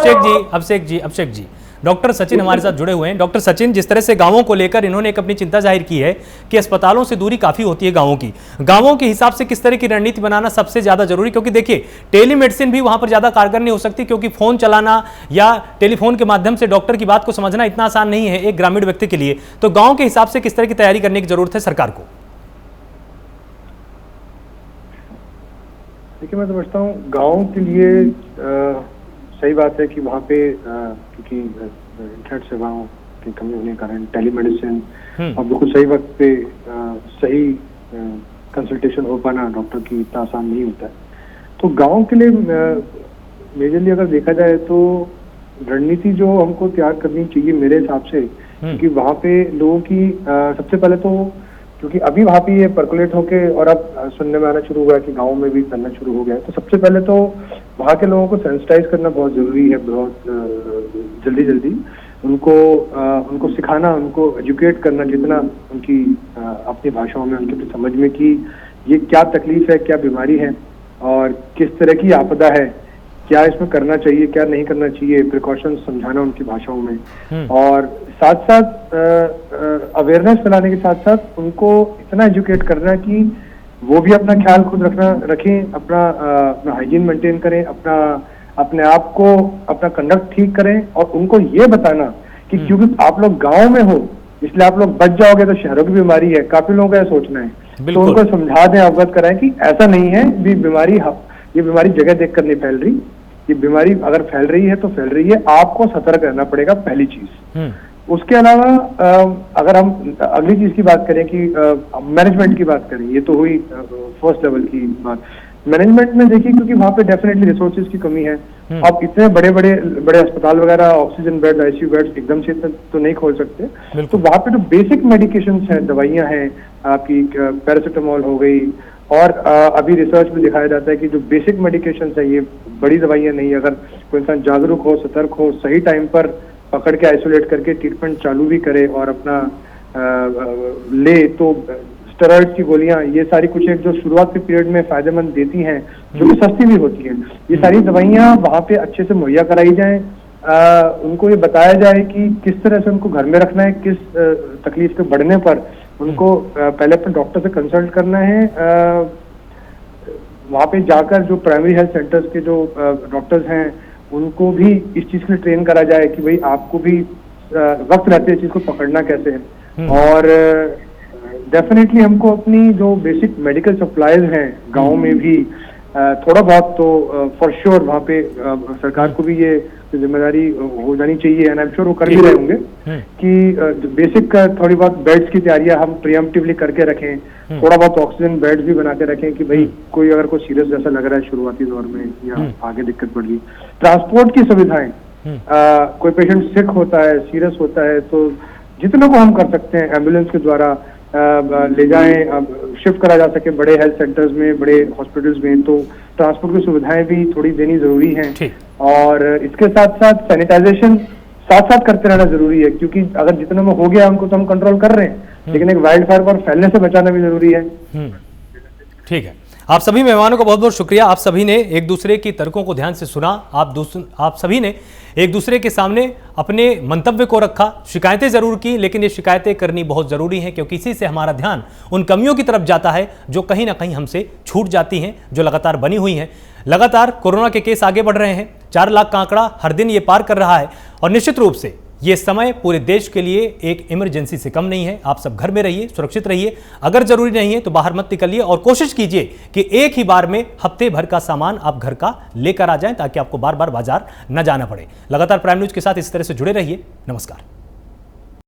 अभिषेक जी डॉक्टर सचिन हमारे साथ जुड़े हुए हैं। डॉक्टर सचिन, जिस तरह से गांवों को लेकर इन्होंने एक अपनी चिंता जाहिर की है कि अस्पतालों से दूरी काफी होती है गांवों के हिसाब से किस तरह की रणनीति बनाना सबसे ज्यादा जरूरी, क्योंकि देखिए टेलीमेडिसिन भी वहां पर ज्यादा कारगर नहीं हो सकती, क्योंकि फोन चलाना या टेलीफोन के माध्यम से डॉक्टर की बात को समझना इतना आसान नहीं है एक ग्रामीण व्यक्ति के लिए। तो गांव के हिसाब से किस तरह की तैयारी करने की जरूरत है सरकार को? देखिए, मैं समझता हूँ गाँव के लिए सही बात है कि वहाँ पे क्योंकि इंटरनेट सेवाओं की कमी होने के कारण टेलीमेडिसिन और बिल्कुल सही वक्त पे सही कंसल्टेशन हो पाना डॉक्टर की इतना आसान नहीं होता है। तो गांव के लिए मेजरली अगर देखा जाए तो रणनीति जो हमको तैयार करनी चाहिए मेरे हिसाब से, क्योंकि वहाँ पे लोगों की सबसे पहले तो क्योंकि अभी वहाँ पे ये पर्कुलेट होके और अब सुनने में आना शुरू हुआ है कि गाँव में भी करना शुरू हो गया है, तो सबसे पहले तो वहाँ के लोगों को सेंसिटाइज करना बहुत जरूरी है। बहुत जल्दी उनको सिखाना, उनको एजुकेट करना जितना उनकी अपनी भाषाओं में उनकी समझ में कि ये क्या तकलीफ है, क्या बीमारी है और किस तरह की आपदा है, क्या इसमें करना चाहिए, क्या नहीं करना चाहिए, प्रिकॉशंस समझाना उनकी भाषाओं में। और साथ साथ अवेयरनेस फैलाने के साथ साथ उनको इतना एजुकेट करना कि वो भी अपना ख्याल खुद रखें, अपना हाइजीन मेंटेन करें, अपने आप को अपना कंडक्ट ठीक करें और उनको ये बताना कि क्योंकि आप लोग गांव में हो इसलिए आप लोग बच जाओगे तो शहरों की बीमारी है। काफी लोगों का यह सोचना है, तो उनको समझा दें, अवगत कराएं कि ऐसा नहीं है, ये बीमारी जगह देखकर नहीं फैल रही, ये बीमारी अगर फैल रही है तो फैल रही है, आपको सतर्क रहना पड़ेगा, पहली चीज। उसके अलावा अगर हम अगली चीज की बात करें कि मैनेजमेंट की बात करें, ये तो हुई फर्स्ट लेवल की बात। मैनेजमेंट में देखिए, क्योंकि वहाँ पे डेफिनेटली रिसोर्सेज की कमी है। अब इतने बड़े बड़े अस्पताल वगैरह, ऑक्सीजन बेड, आईसीयू बेड एकदम से तो नहीं खोल सकते। तो वहाँ पे जो बेसिक मेडिकेशंस हैं, दवाइयाँ हैं, आपकी पैरासिटामोल हो गई, और अभी रिसर्च में दिखाया जाता है कि जो बेसिक मेडिकेशंस है, ये बड़ी दवाइयाँ नहीं, अगर कोई इंसान जागरूक हो, सतर्क हो, सही टाइम पर पकड़ के आइसोलेट करके ट्रीटमेंट चालू भी करे और अपना ले, तो स्टेरॉइड की गोलियां, ये सारी कुछ एक जो शुरुआत के पीरियड में फायदेमंद देती हैं, जो कि सस्ती भी होती हैं, ये सारी दवाइयां वहाँ पे अच्छे से मुहैया कराई जाएं। उनको ये बताया जाए कि किस तरह से उनको घर में रखना है, किस तकलीफ के बढ़ने पर उनको पहले अपने डॉक्टर से कंसल्ट करना है। वहाँ पे जाकर जो प्राइमरी हेल्थ सेंटर्स के जो डॉक्टर्स हैं, उनको भी इस चीज के लिए ट्रेन करा जाए कि भाई आपको भी वक्त रहते इस चीज को पकड़ना कैसे है। और डेफिनेटली हमको अपनी जो बेसिक मेडिकल सप्लाईज हैं गांव में भी थोड़ा बहुत तो फॉर श्योर वहाँ पे सरकार को भी ये जिम्मेदारी हो जानी चाहिए, एंड आई एम श्योर वो कर भी रहे होंगे कि बेसिक थोड़ी बहुत बेड्स की तैयारियां हम प्रिएम्प्टिवली करके रखें, थोड़ा बहुत ऑक्सीजन बेड्स भी बना के रखें कि भाई कोई अगर कोई सीरियस जैसा लग रहा है शुरुआती दौर में या आगे दिक्कत पड़ रही। ट्रांसपोर्ट की सुविधाएं, कोई पेशेंट सिक होता है, सीरियस होता है, तो जितने को हम कर सकते हैं एम्बुलेंस के द्वारा ले जाएं, शिफ्ट करा जा सके बड़े हेल्थ सेंटर्स में, बड़े हॉस्पिटल्स में, तो ट्रांसपोर्ट की सुविधाएं भी थोड़ी देनी जरूरी हैं। और इसके साथ साथ सैनिटाइजेशन साथ साथ करते रहना जरूरी है, क्योंकि अगर जितने में हो गया उनको तो हम कंट्रोल कर रहे हैं, लेकिन एक वाइल्ड फायर पर फैलने से बचाना भी जरूरी है। ठीक है, आप सभी मेहमानों का बहुत बहुत शुक्रिया। आप सभी ने एक दूसरे की तर्कों को ध्यान से सुना, आप सभी ने एक दूसरे के सामने अपने मंतव्य को रखा, शिकायतें जरूर की, लेकिन ये शिकायतें करनी बहुत जरूरी है, क्योंकि इसी से हमारा ध्यान उन कमियों की तरफ जाता है जो कहीं ना कहीं हमसे छूट जाती हैं, जो लगातार बनी हुई हैं। लगातार कोरोना के केस आगे बढ़ रहे हैं, 4 लाख का आंकड़ा हर दिन ये पार कर रहा है, और निश्चित रूप से ये समय पूरे देश के लिए एक इमरजेंसी से कम नहीं है। आप सब घर में रहिए, सुरक्षित रहिए, अगर जरूरी नहीं है तो बाहर मत निकलिए, और कोशिश कीजिए कि एक ही बार में हफ्ते भर का सामान आप घर का लेकर आ जाएं, ताकि आपको बार बार बाजार न जाना पड़े। लगातार प्राइम न्यूज के साथ इस तरह से जुड़े रहिए। नमस्कार।